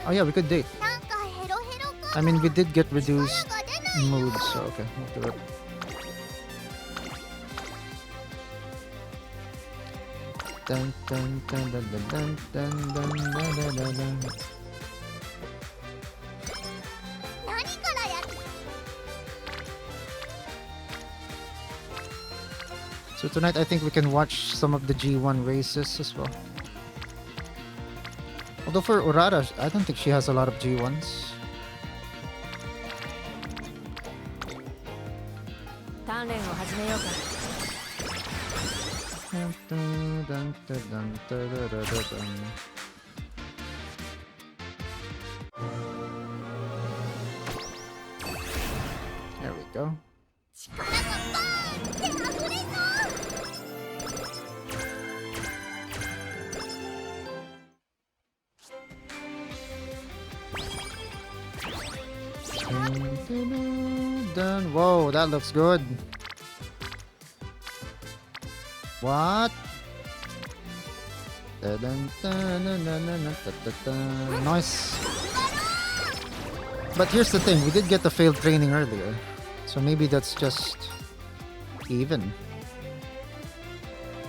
Oh yeah, we could date. I mean, we did get reduced mood, so okay, we'll do it. Dun, dun, dun, dun, dun, dun, dun, dun, dun, dun, dun. So tonight I think we can watch some of the G1 races as well. Although for Urara, I don't think she has a lot of G1s. There we go. Done. Whoa, that looks good. What? Nice. But here's the thing, we did get the failed training earlier. So maybe that's just even.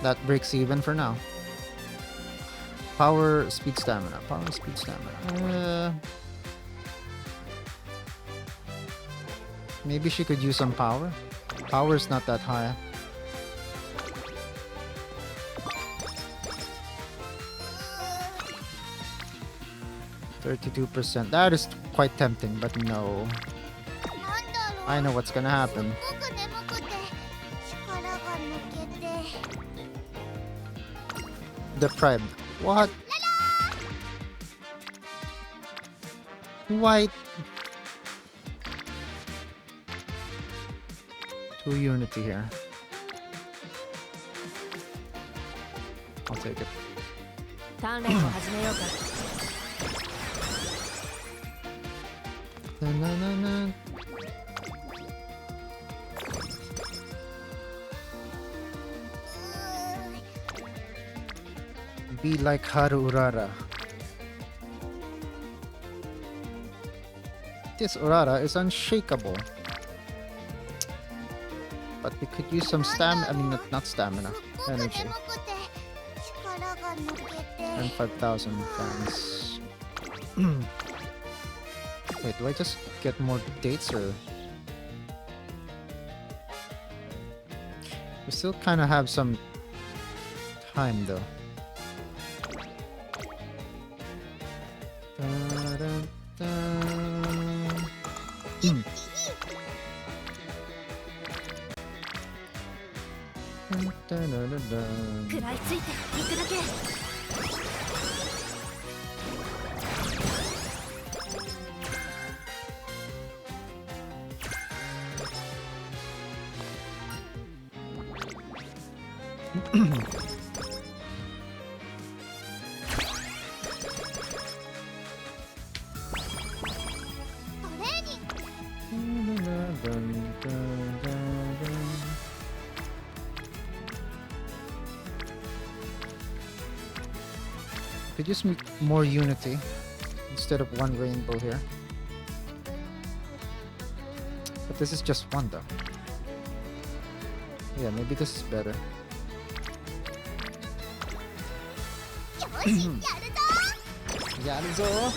That breaks even for now. Power, speed, stamina. Power, speed, stamina. Maybe she could use some power. Power is not that high. %. That is quite tempting, but no. I know what's gonna happen. deprived. What? White. 2 unity here. I'll take it. 鍛錬を始めようか。Na-na-na-na. Be like Haru Urara. This Urara is unshakable. But we could use some stamina. I mean, not stamina. Energy. And 5,000 fans. Wait, do I just get more dates or? We still kind of have some time though. Could use more unity instead of one rainbow here. But this is just one though. Yeah, maybe this is better. Yaruzo!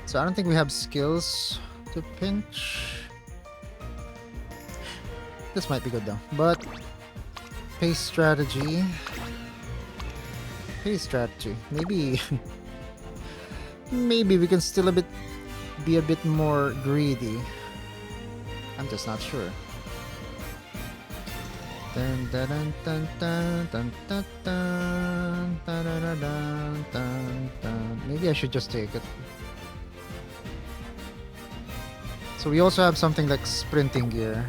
So I don't think we have skills to pinch. This might be good though, but pace strategy. Pace strategy. Maybe maybe we can still be a bit more greedy. I'm just not sure. Dun, dun, dun, dun, dun, dun, dun, dun, dun, dun, dun, dun, dun. Maybe I should just take it. So we also have something like sprinting gear.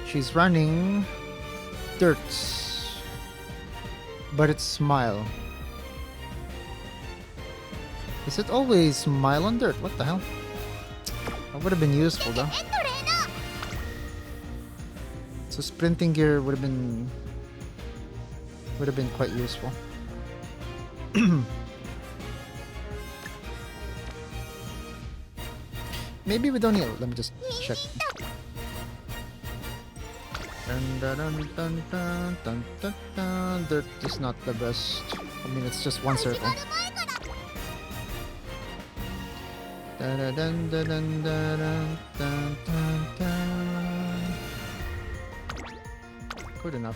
She's running dirt, but it's smile. Is it always smile on dirt? What the hell? That would have been useful though. So sprinting gear would have been quite useful. Maybe we don't need it. Let me just check. Dun, dun, dun, dun, dun, dun, dun, dun. Dirt is not the best. I mean, it's just one circle. Dun, dun, dun, dun, dun, dun, dun, dun, dun. Good enough.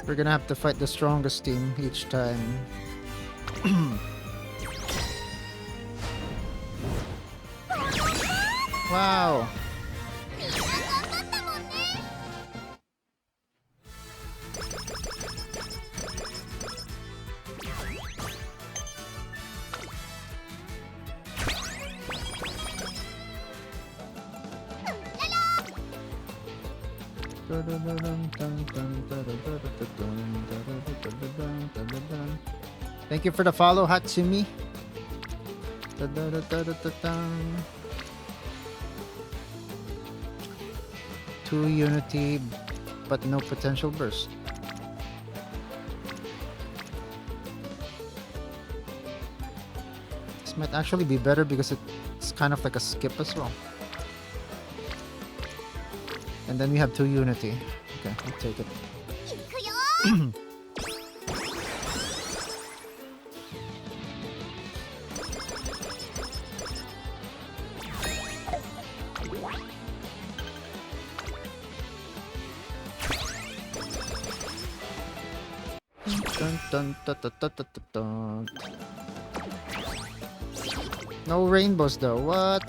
We're gonna have to fight the strongest team each time. Wow. Thank you for the follow, Hatsumi. 2 unity, but no potential burst. This might actually be better because it's kind of like a skip as well. And then we have 2 Unity. Okay, I'll take it. 行くよ Dun, dun, dun, dun, dun, dun, dun, dun. No rainbows though. What?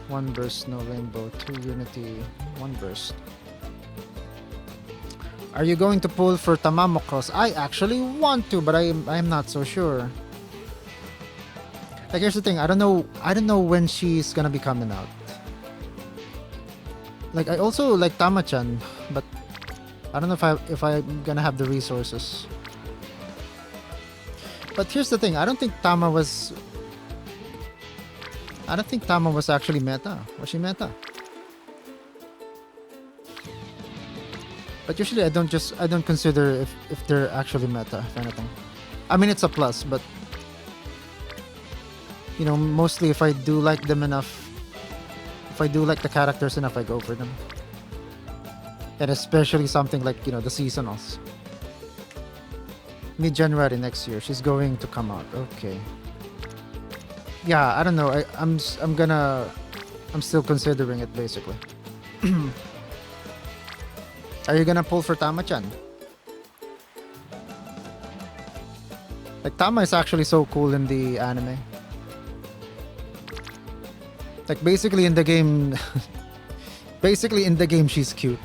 1 burst, no rainbow. 2 Unity, 1 burst. Are you going to pull for Tamamo Cross? I actually want to, but I'm not so sure. Like, here's the thing. I don't know when she's gonna be coming out. Like, I also like Tama-chan, but I don't know if I'm gonna have the resources. But here's the thing. I don't think Tama was actually meta. Was she meta? But usually I don't consider if they're actually meta, if anything. I mean, it's a plus, but you know, mostly if I do like them enough, if I do like the characters enough, I go for them. And especially something like, you know, the seasonals. Mid-January next year, she's going to come out. Okay. Yeah, I don't know. I'm still considering it basically. Are you gonna pull for Tama-chan? Like, Tama is actually so cool in the anime. Like, basically in the game she's cute.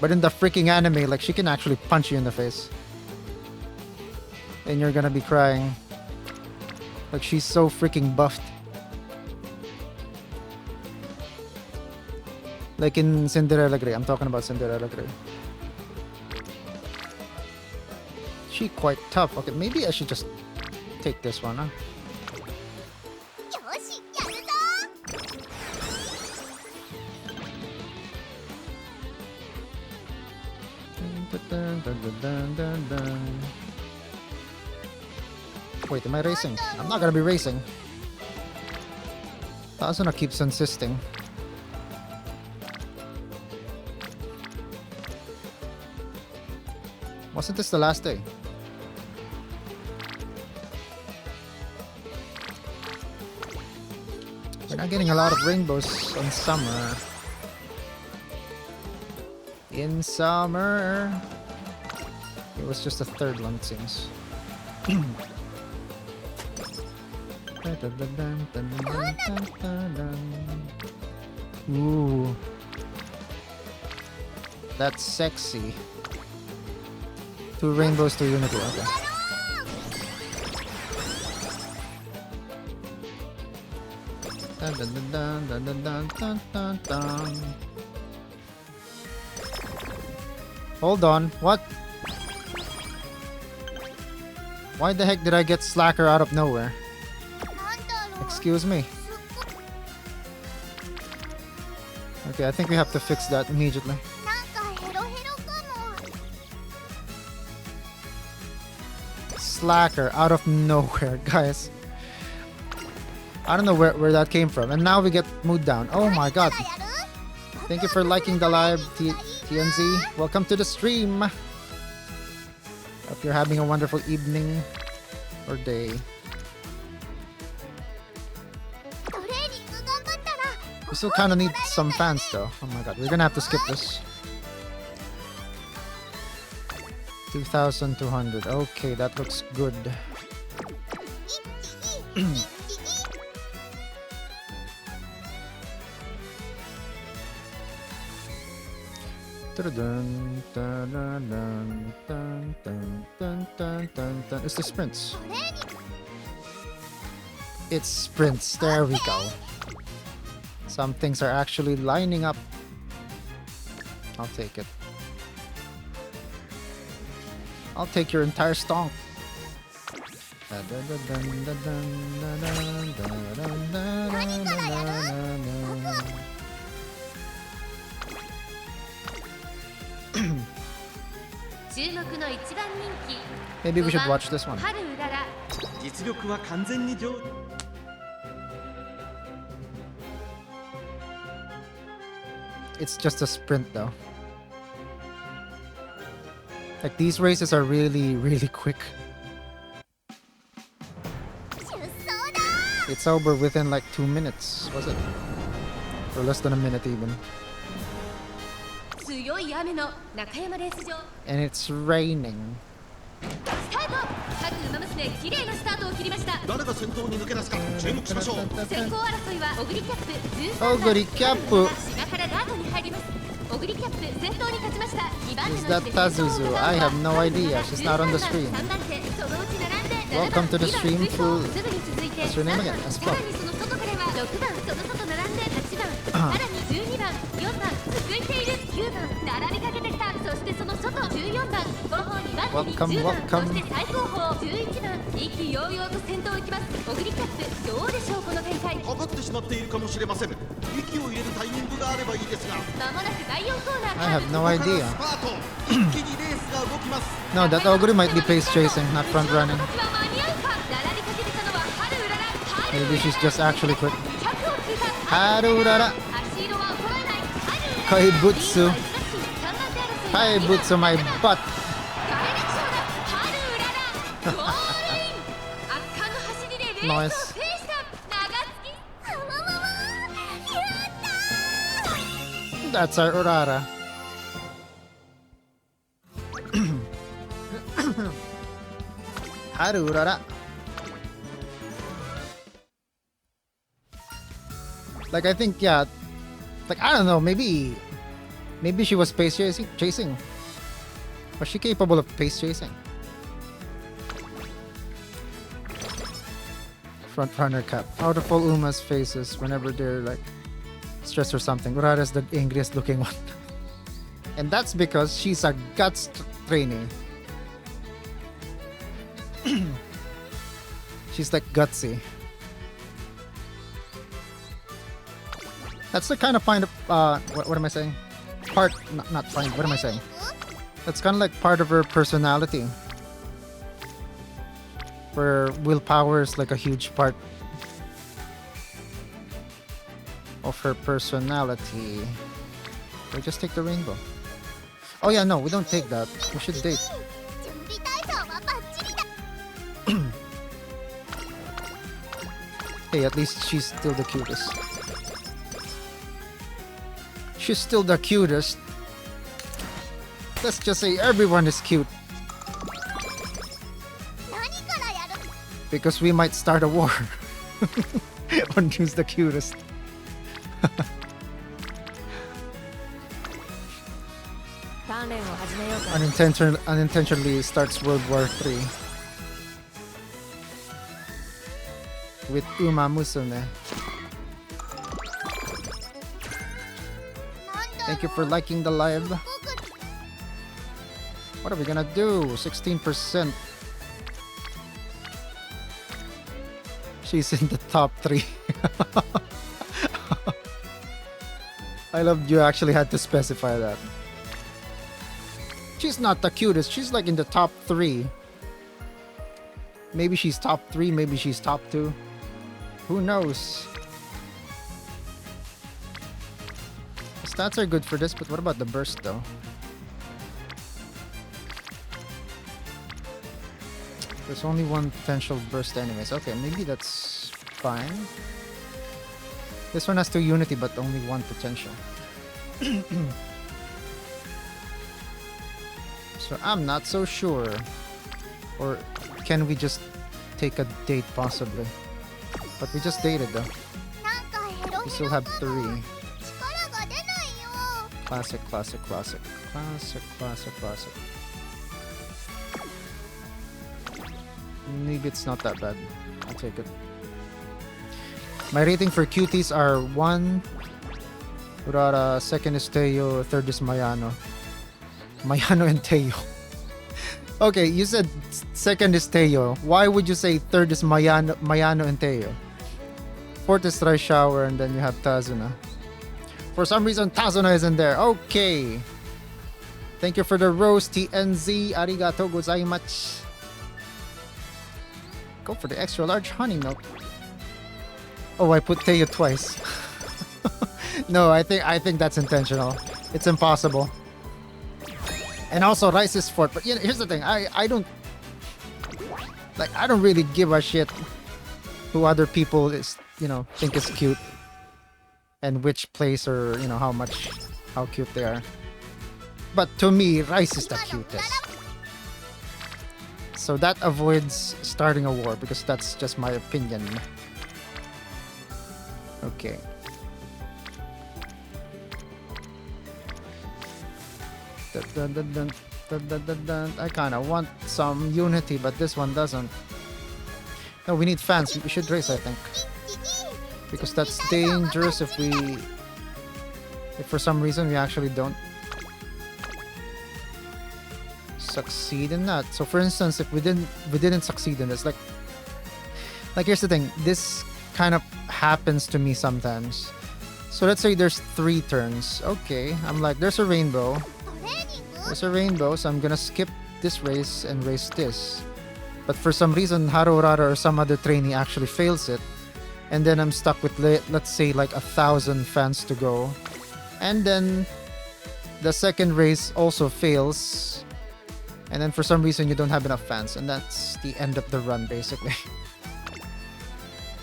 But in the freaking anime, like, she can actually punch you in the face. And you're gonna be crying. Like, she's so freaking buffed. Like in Cinderella Grey. I'm talking about Cinderella Grey. She quite tough. Okay, maybe I should just take this one, huh? よしやるぞ Wait, am I racing? I'm not gonna be racing. Asuna keeps insisting. Wasn't this the last day? We're not getting a lot of rainbows on summer. In summer. It was just the 3rd one, it seems. Ooh. That's sexy. 2 rainbows, 2 Unity. Okay. Dun, dun, dun, dun, dun, dun, dun, dun, dun. Hold on. What? Why the heck did I get Slacker out of nowhere? なんだろう Excuse me. Okay, I think we have to fix that immediately. なんかヘロヘロかも Slacker out of nowhere, guys. I don't know where that came from. And now we get mood down. Oh my god. やる Thank you for liking the live, TNZ. Welcome to the stream. Hope you're having a wonderful evening or day. トレーニング頑張ったら We still kind of need some fans though. Oh my god, we're gonna have to skip this. 2,200. Okay, that looks good. 一気に Dun, dun, dun, dun, dun, dun, dun, dun, dun, dun. It's the sprints. トレーニング It's sprints. There we go. Some things are actually lining up. I'll take it. I'll take your entire stonk. Maybe we should watch this one. 春うらら実力は完全に上 It's just a sprint though. Like these races are really, really quick. 出走だ It's over within like 2 minutes, was it? Or less than a minute even. 強い雨の中山レース場 And it's raining. スタート。各馬娘綺麗なスタートを切りました。誰が先頭に抜け出すか注目しましょう。先行争いはオグリキャップ13番オグリキャップ島からダートに入ります。オグリキャップ先頭に立ちました。2番手 Is の that 位置で先頭を Tazuzu? 伺うのは I have no idea. She's not on the 13番 stream. 3番手そのうち並んで Welcome to the 7番 stream 2番 full- すぐに続いて What's your name 3 again? 番 As さ well. らにその外からは6番その外並んで8番さらに12番4番続いている9番並びかけてきた。そしてその外14番後方2番手に Welcome, 10番 welcome. そして最後方11番意気揚々と先頭を行きます。オグリキャップどうでしょうこの展開。かかってしまっているかもしれません。息を入れるタイミングがあればいいですが。まもなく第4コーナー I have no ここから idea. スパート。一気にレースが動きます。 No, that Ogre might be pace chasing, not front running. 並びかけてたのは春うらら。 Maybe she's just actually quick. 100を通過。 Haru Urara. 足色は衰えない。 Kaibutsu. 3番手争い。 Kaibutsu my butt. ダイレクションだ。春うらら。ゴールイン。圧巻の走りでレースを制した長月。あわわわやった That's our Urara. Haru Urara. Like I think, yeah. Like I don't know, maybe she was pace chasing. Was she capable of pace chasing? Front runner cap. Out of all Uma's faces whenever they're like stressed or something, Urara's the angriest looking one. And that's because she's a guts trainee. She's like gutsy. That's the kind of what am I saying? Not find, what am I saying? That's kind of like part of her personality. Where willpower is like a huge part of her personality. We just take the rainbow. Oh yeah, no, we don't take that. We should date. 準備体操はバッチリだ Hey, at least she's still the cutest. She's still the cutest. Let's just say everyone is cute. 何からやる Because we might start a war on who's the cutest. Unintentionally starts World War III with Uma Musume. Thank you for liking the live. What are we gonna do? 16%. She's in the top 3. I love you actually had to specify that. She's not the cutest. She's like in the top 3. Maybe she's top 3, maybe she's top 2. Who knows? The stats are good for this, but what about the burst though? There's only one potential burst anyways. Okay, maybe that's fine. This one has 2 unity, but only 1 potential. So I'm not so sure. Or can we just take a date possibly? But we just dated though. なんかヘロ We ヘ still ロ have か 3. も力が出ないよ Classic, classic, classic. Classic, classic, classic. Maybe it's not that bad. I'll take it. My rating for cuties are 1 Urara, 2nd is Teo, 3rd is Mayano. Mayano and Teo. Okay, you said 2nd is Teo. Why would you say 3rd is Mayano and Teo? 4th is Try Shower, and then you have Tazuna. For some reason, Tazuna isn't there. Okay. Thank you for the rose, TNZ. Arigato gozaimasu. Go for the extra large honey milk. Oh, I put Teo twice. No, I think that's intentional. It's impossible. And also Rice is fourth. But here's the thing. I don't really give a shit who other people think is cute and which place or how cute they are. But to me, Rice is the cutest. So that avoids starting a war because that's just my opinion. Okay. Dun, dun, dun, dun, dun, dun, dun. I kind of want some unity, but this one doesn't. No, we need fans. We should race, I think. Because that's dangerous if for some reason we actually don't succeed in that. So for instance, if we didn't succeed in this, like here's the thing, this kind of happens to me sometimes. So let's say there's 3 turns. Okay, I'm like, there's a rainbow, so I'm gonna skip this race and race this. But for some reason, Haru, Urara, or some other trainee actually fails it, and then I'm stuck with let's say like 1,000 fans to go, and then the second race also fails, and then for some reason you don't have enough fans, and that's the end of the run basically.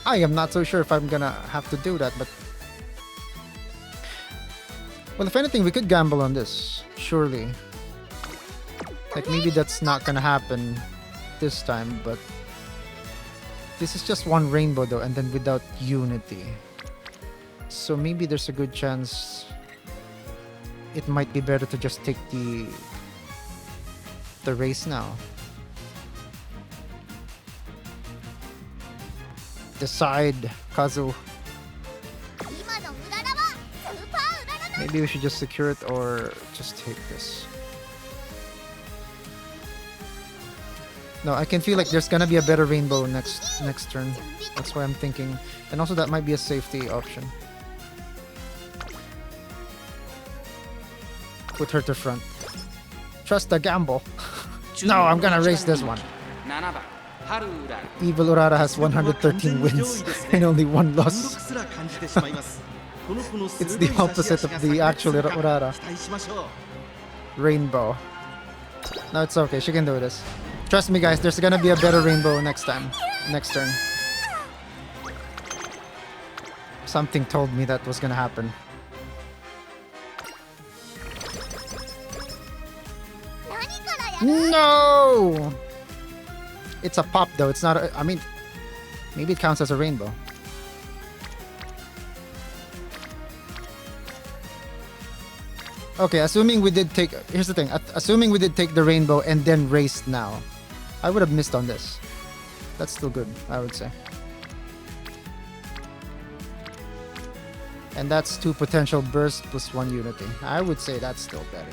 I am not so sure if I'm gonna have to do that, but well, if anything, we could gamble on this, surely. Like maybe that's not gonna happen this time, but this is just one rainbow though, and then without unity. So maybe there's a good chance it might be better to just take the race now. Decide, Kazu. Maybe we should just secure it or just take this. No, I can feel like there's gonna be a better rainbow next turn. That's why I'm thinking. And also that might be a safety option. Put her to front. Trust the gamble. No, I'm gonna race this one. Evil Urara has 113 wins and only 1 loss. It's the opposite of the actual Urara. Rainbow. No, it's okay. She can do this. Trust me, guys. There's gonna be a better rainbow next turn. Something told me that was gonna happen. No! It's a pop though. It's not I mean, maybe it counts as a rainbow. Okay, assuming we did take... Here's the thing. Assuming we did take the rainbow and then raced now, I would have missed on this. That's still good, I would say. And that's 2 potential bursts plus 1 unity. I would say that's still better.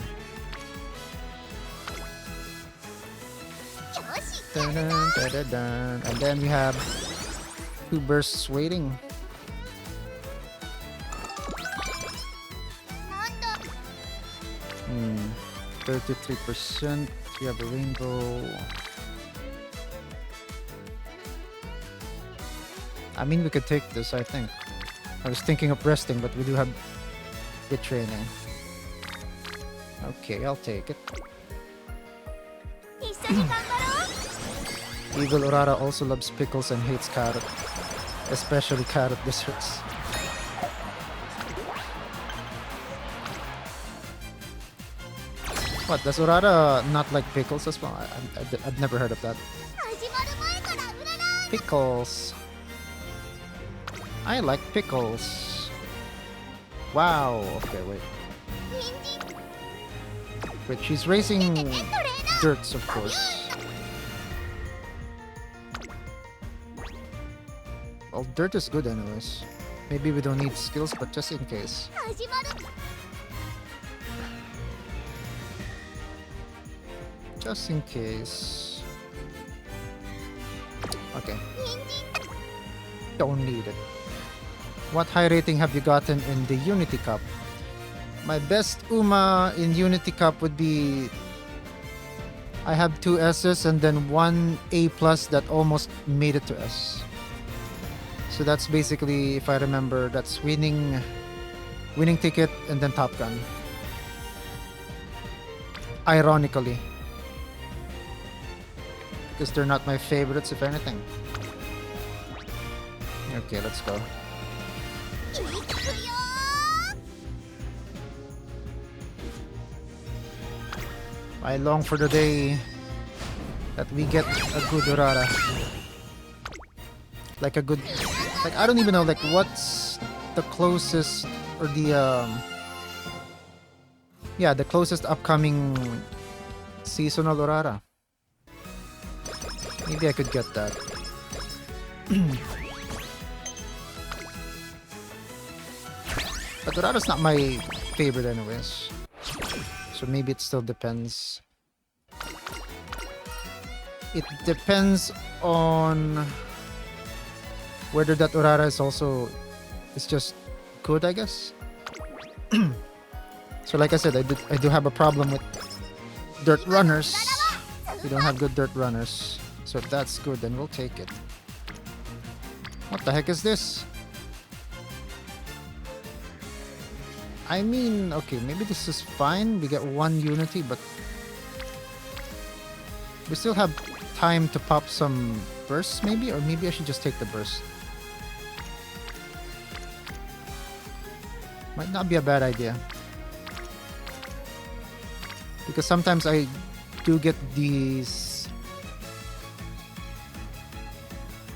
Dun, dun, dun, dun, dun. And then we have 2 bursts waiting. Hmm, 33%. We have a rainbow. I mean, we could take this, I think. I was thinking of resting, but we do have good training. Okay, I'll take it. Evil Urara also loves pickles and hates carrot. Especially carrot desserts. What, does Urara not like pickles as well? I've never heard of that. Pickles. I like pickles. Wow. Okay, wait. Wait, she's racing dirts, of course. Well, dirt is good anyways. Maybe we don't need skills, but just in case. Just in case. Okay. Don't need it. What high rating have you gotten in the Unity Cup? My best Uma in Unity Cup would be... I have 2 S's and then 1 A+ that almost made it to S. So that's basically, if I remember, that's winning Winning Ticket, and then Top Gun. Ironically. Because they're not my favorites, if anything. Okay, let's go. いくよ I long for the day that we get a good Urara. Like a good... Like, I don't even know, like, what's the closest... Or the, yeah, the closest upcoming seasonal Urara. Maybe I could get that. But Urara's not my favorite anyways. So maybe it still depends. It depends on whether that Urara is also... It's just good, I guess. So like I said, I do have a problem with dirt runners. We don't have good dirt runners. So if that's good, then we'll take it. What the heck is this? I mean, okay, maybe this is fine. We get one unity, but we still have time to pop some bursts, maybe? Or maybe I should just take the burst. Might not be a bad idea. Because sometimes I do get these...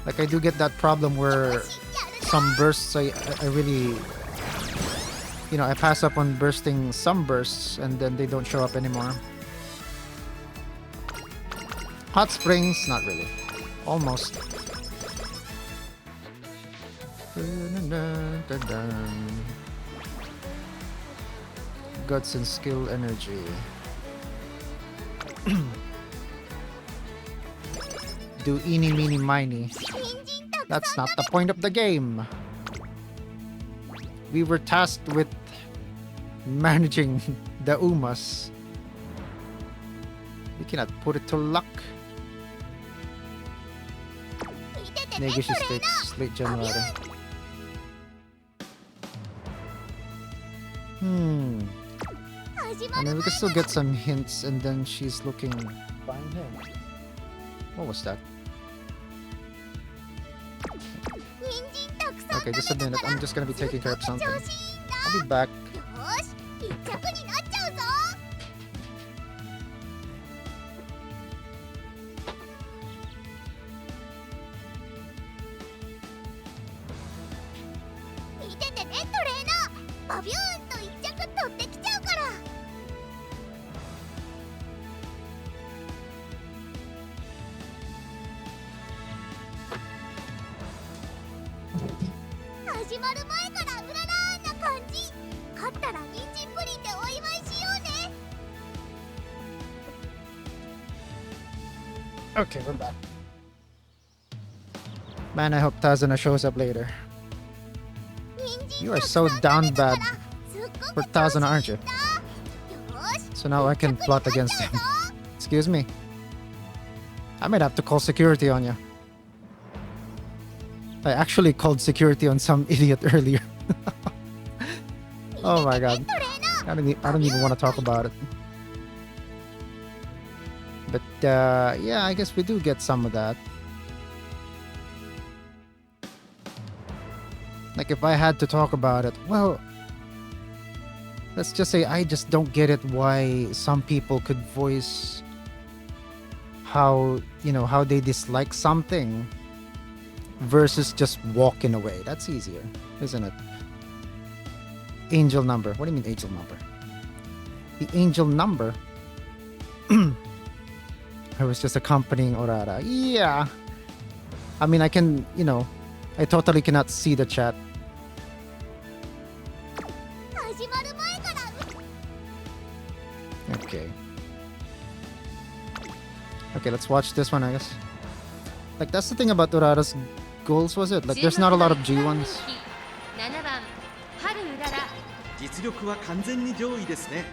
Like, I do get that problem where some bursts I really... You know, I pass up on bursting some bursts and then they don't show up anymore. Hot Springs, not really. Almost. Guts and skill energy. Do eeny meeny miny. That's not the point of the game. We were tasked with managing the Umas. We cannot put it to luck. Negishi Stakes, late January. I mean, we can still get some hints, and then she's looking fine here. What was that? Okay, just a minute. I'm just gonna be taking care of something. I'll be back. よし一着になっちゃうぞ 見ててねトレーナーバビューンと一着取ってきちゃうから 始まる前からうららーな感じ 勝ったら人参プリンでお祝いしようね Okay, we're back. Man, I hope Tazuna shows up later. You are so down bad for Tazuna, aren't you? So now I can plot against him. Excuse me. I might have to call security on you. I actually called security on some idiot earlier. Oh my god. I don't even want to talk about it. But yeah, I guess we do get some of that. Like if I had to talk about it, well, let's just say I just don't get it why some people could voice how, you know, how they dislike something versus just walking away. That's easier, isn't it? Angel number. What do you mean angel number? The angel number? I was just accompanying Urara. Yeah. I mean, I can, you know, I totally cannot see the chat. 始まる前から Okay. Okay, let's watch this one, I guess. Like, that's the thing about Urara's goals, was it? Like, there's not a lot of G1s. 7番春うらら 実力は完全に上位ですね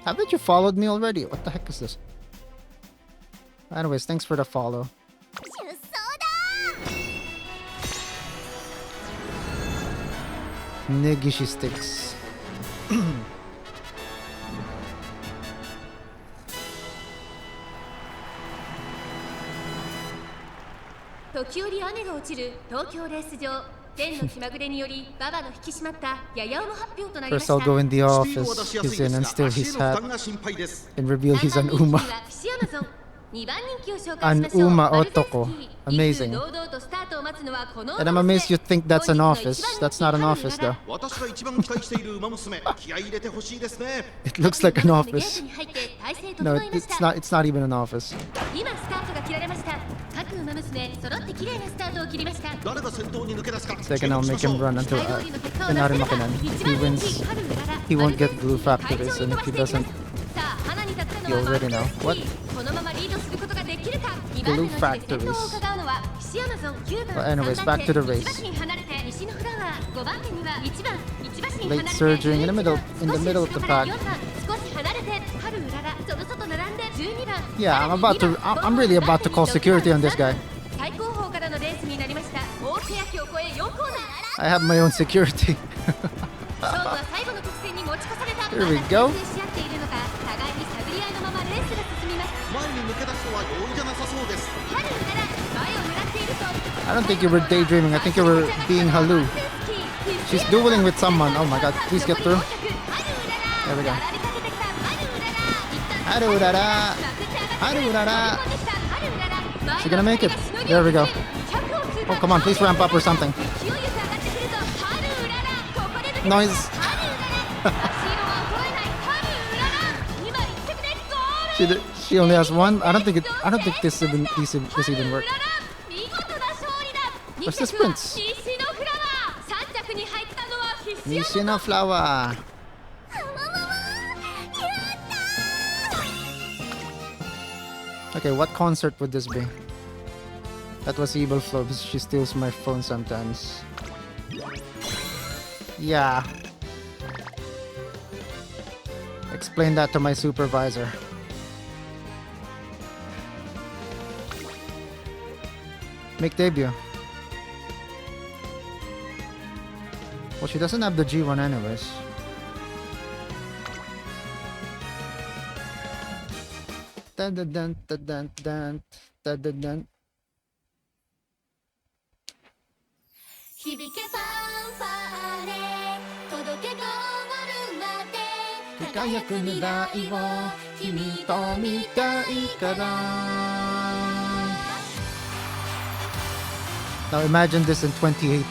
Haven't you followed me already? What the heck is this? Anyways, thanks for the follow. 出走だ Negishi sticks. 時折雨が落ちる東京レース場。天の気まぐれにより馬場の引き締まったやや重発表となりま First した。 I'll go in the スピードを出 office. しやす He's いで in す and が still 足へ he's の負 had 担が心配です and reveal he's an 3番人気 Uma. には岸アマゾン。2番人気を紹介し An ましょう。 Uma マルゼンスキ Otoko. ー。 Amazing. 堂々とスタートを待つのはこの And I'm amazed you think that's an office. That's not an office though. 私が一番期待している馬娘気合い入れてほしいですね It looks like an ゲー office. トに入って体勢 No, 整いまし it's た。 not. It's not even an office. 今スタートが切られました。各馬娘揃って綺麗なスタートを切りました。誰が先頭に抜け出すか Second, I'll make him run until 大通りの結果を and 出 Haru せれば Makinan. 一 He 番人 wins. 気春うらら He won't get マルゼンス blue キー factor 会場 race, に and 伸 if ば he していきます doesn't, さあ花に立つの you は already know. マルゼンスキ What? ーこのままリードすることができるか。2番 Blue 手の位置で先頭を factories. 伺うのは岸アマゾン。9番 Well, anyways, 3 back 番 to 手 the 1 race. 馬身離れて西のフラワー。5番手には1番1馬身離れ Late て surging in the 11 middle 番 in the middle of the 少し後ろから pack. 4番少し離れて春うららその外並んで12番 Yeah, I'm really about to call security on this guy. 最高峰からのレースになりました。大欅を越え4コーナー I have my own security. 勝負は最後の直線に持ち越された。 Here we go. まだし合っているのか互いに探り合いのままレースが進みます。前に抜け出すのは容易じゃなさそうです春うらら前を狙っていると I don't think you were daydreaming. I think you were being Halu. She's dueling with someone. Oh my god, please get through. There we go. Haru Urara. Haru Urara. She gonna make it. There we go. Oh, come on, please ramp up or something. Noise. She only has one. I don't think this even worked. What's this prince? Nishino Flower. Okay, what concert would this be? That was Evil Flow because she steals my phone sometimes. Yeah. Explain that to my supervisor. Make debut. Well, she doesn't have the G1 anyways. Dun dun dun dun dun dun dun dun dun. 響けファンファーレ届けゴールまで輝く未来を君と見たいから Now imagine this in 2018.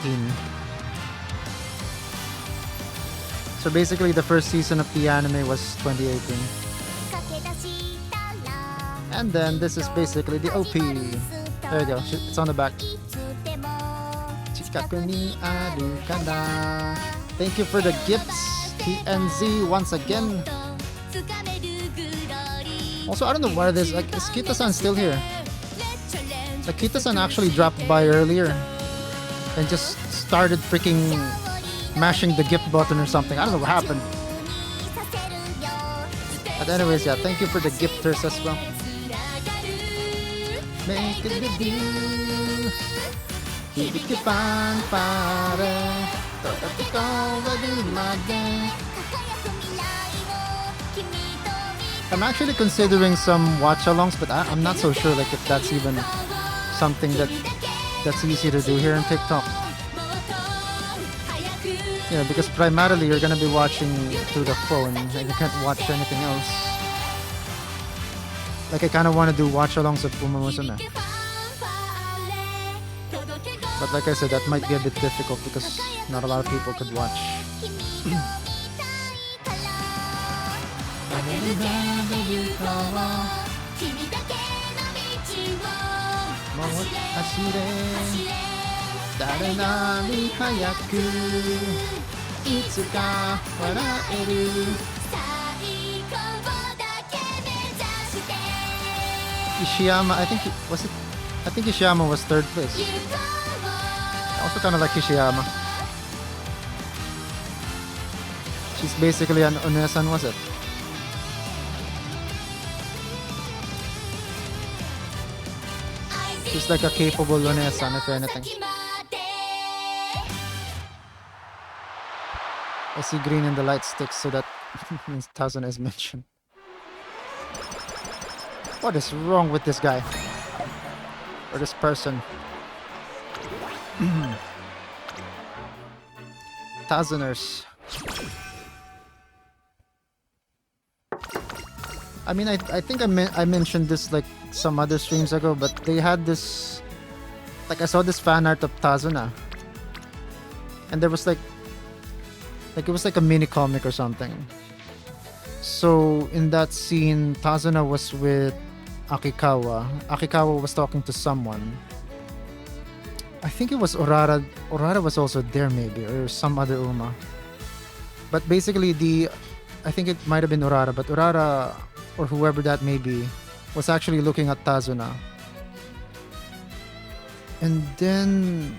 So basically the first season of the anime was 2018. 駆け出したら And then this is basically the OP. There you go. It's on the back. いつでも近くにあるかな Thank you for the gifts, TNZ, once again. つかめるグローリー Also, I don't know why this. Like, is Kita-san still here? Like, Kita-san actually dropped by earlier and just started freaking mashing the gift button or something. I don't know what happened. But anyways, yeah, thank you for the gifters as well. Make a debut. 響きファンファーレ届けゴールまで I'm actually considering some watch-alongs, but I'm not so sure like if that's even something that's easy to do here in TikTok. Yeah, because primarily you're gonna be watching through the phone and you can't watch anything else. Like I kind of want to do watch-alongs of Uma Musume. But like I said, that might be a bit difficult because not a lot of people could watch. もう走れ誰なり早くいつか笑える Ishiyama, I think Ishiyama was third place. I also kind of like Ishiyama. She's basically an Onesan, was it? She's like a capable Onesan, if anything. I see green in the light sticks, so that means Tazuna is mentioned. What is wrong with this guy? Or this person? Tazuners. I mean, I think I mentioned this like some other streams ago, but they had this, like I saw this fan art of Tazuna, and there was like it was like a mini comic or something. So in that scene, Tazuna was with Akikawa. Akikawa was talking to someone. I think it was Urara. Urara was also there maybe, or some other Uma. But basically I think it might have been Urara, but Urara, or whoever that may be, was actually looking at Tazuna. And then,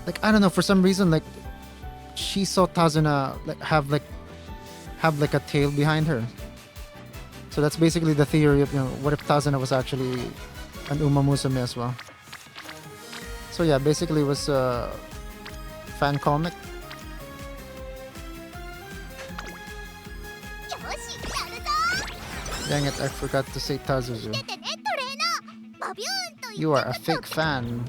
like, I don't know, for some reason, like, she saw Tazuna have a tail behind her. So that's basically the theory of, what if Tazuna was actually an Uma Musume as well. So yeah, basically it was a fan comic. よしやるぞ Dang it, I forgot to say Tazuzu. 出てねトレーナーバビューンと言って You are a fake fan.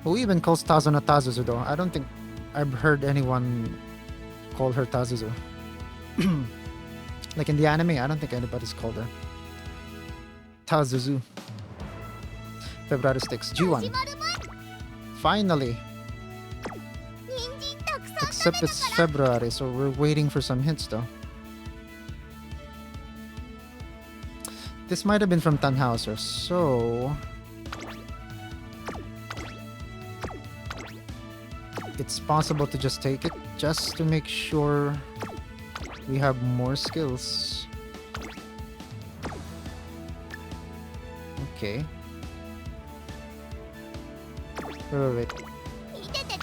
Who even calls Tazuna Tazuzu though? I don't think I've heard anyone call her Tazuzu. Like in the anime, I don't think anybody's called her Tazuzu. February 6, 始 G1. まる前 Finally. 人参たくさん Except it's February, so we're waiting for some hints though. This might have been from Tannhauser, so it's possible to just take it just to make sure we have more skills. Okay. Wait. 見てて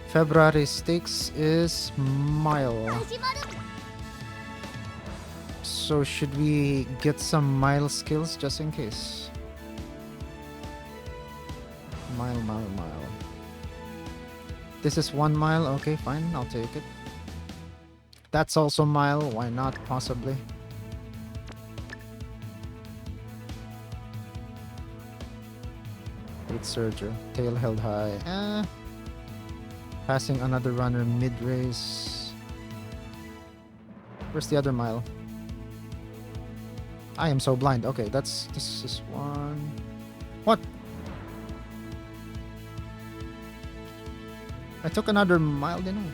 February stakes is mile. 始まる So should we get some mile skills just in case? Mile. This is 1 mile. Okay, fine. I'll take it. That's also mile. Why not? Possibly. Great Surger. Tail held high. Passing another runner mid-race. Where's the other mile? I am so blind. Okay, this is 1. What? I took another mile, didn't I?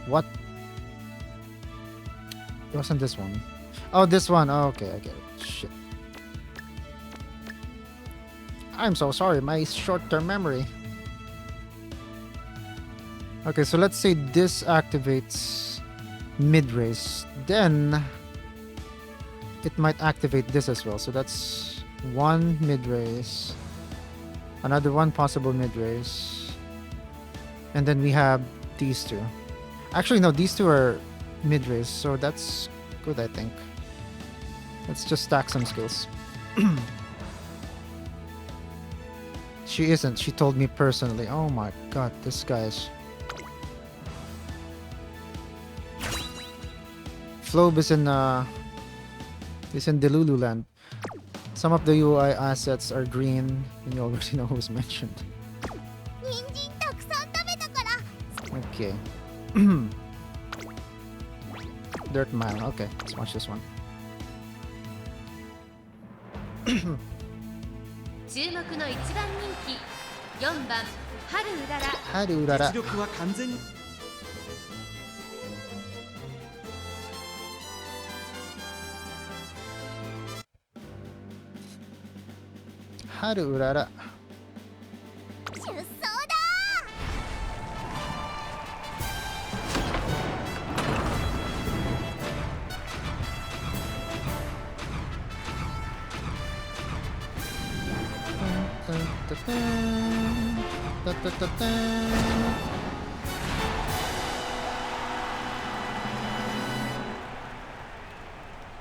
What? It wasn't this one. Oh, this one. Oh, okay, I get it. Shit. I'm so sorry, my short-term memory. Okay, so let's say this activates mid-race. Then it might activate this as well. So that's 1 mid-race. Another 1 possible mid-race. And then we have these 2. Actually, no, these 2 are mid-race. So that's good, I think. Let's just stack some skills. She isn't. She told me personally. Oh my god, this guy's... Flobe is in Delulu land. Some of the UI assets are green, and you already know who's mentioned. 人参たくさん食べたから Okay. Dirt mile. Okay, let's watch this one. 注目の一番人気4番春うらら Haru Urara. 実力は完全に Haru Urara. 出走だ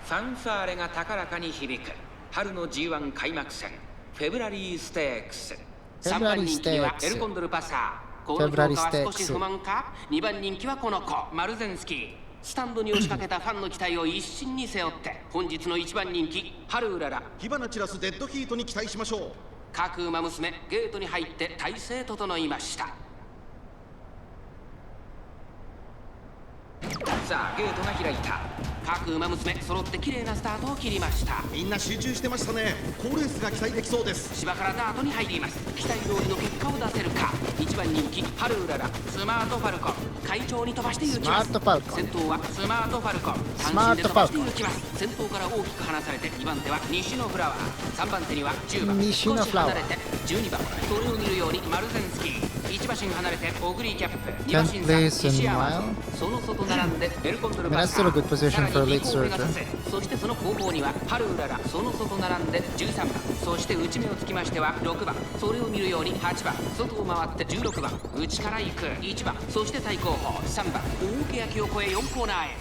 ファンファーレが高らかに響く春の G1 開幕戦フェブラリーステークス。3番人気にはエルコンドルパサー。この評価は少し不満か。2番人気はこの子マルゼンスキー。スタンドに押しかけたファンの期待を一身に背負って本日の1番人気ハルウララ。火花散らすデッドヒートに期待しましょう。各馬娘ゲートに入って体勢整いました。さあゲートが開いた。各馬娘揃って綺麗なスタートを切りました。みんな集中してましたね。好レースが期待できそうです。芝からダートに入ります。期待通りの結果を出せるか。1番人気ハルウララスマートファルコン快調に飛ばして行きます。先頭はスマートファルコン単身で飛ばして行きます。先頭から大きく離されて2番手は西のフラワー。3番手には10番少し離れて12番それを見るようにマルゼンスキー。1馬身離れてオグリキャップ2馬身差西山その外並んでエルコンドルバッサー。 そしてその後方にはハルウララ。その外並んで13番。そして内目をつきましては6番。それを見るように8番。外を回って16番。内から行く1番。そして対後方3番。大けやきを越え4コーナーへ。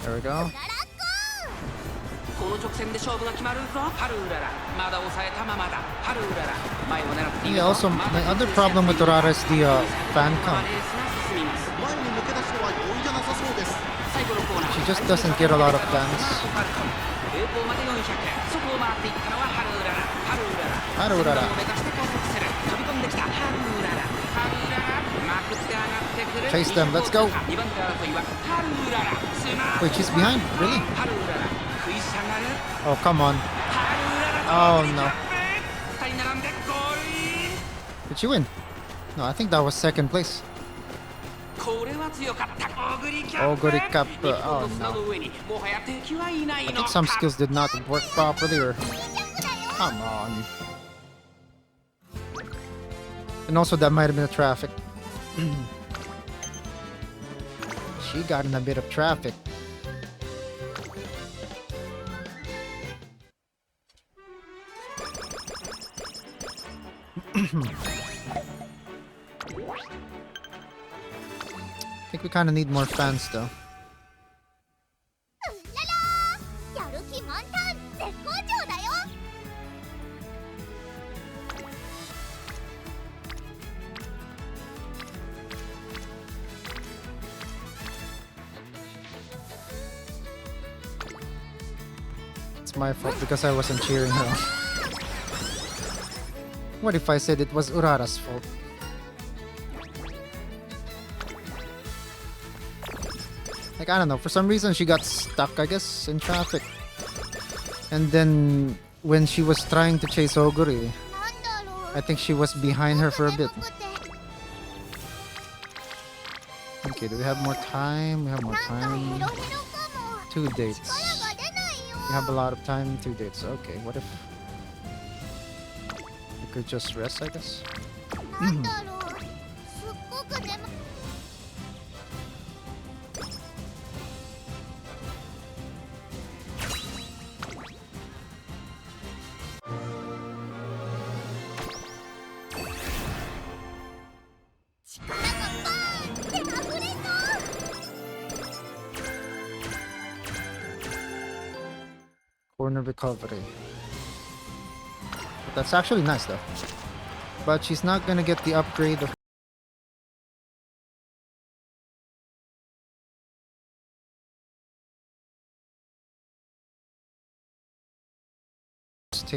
この直線で勝負が決まるぞ。ハルウララまだ抑えたままだ。ハルウララ前を狙っている。 Yeah, also my other problem with Urara is the fan count. 前に抜け出すのは容易じゃなさそうです。 She just doesn't get a lot of fans. 平行まで400。そこを回っていったのはハルウララ。ハルウララ。先頭を目指して加速する。飛び込んできたハルウララ。ハルウララまくって上がってくる。 Chase them, let's go. 2番手争いはハルウララ。 Wait, she's behind? Really? ハルウララ食い下がる。 Oh, come on. ハルウララ Oh, no. 2人並んでゴールイン。 Did she win? No, I think that was second place. これは強かった。オグリキャップ。オグリキャップ。日本の砂の上にもはや敵はいない I の think か。 some skills did not work properly or... Come on. And also that might have been a traffic. She got in a bit of traffic. I think we kind of need more fans though. やる気満タン絶好調だよ。 It's my fault because I wasn't cheering her on. What if I said it was Urara's fault? Like, I don't know, for some reason she got stuck, I guess, in traffic. And then when she was trying to chase Oguri, なんだろう。 I think she was behind her for a bit. Okay, do we have more time? We have more なんかヘ time. ロヘロかも。 Two dates. 力が出ないよ。 We have a lot of time, 2 dates. Okay, what if we could just rest, I guess? なんだろう。すっごく眠い。 Corner recovery. That's actually nice though. But she's not gonna get the upgrade of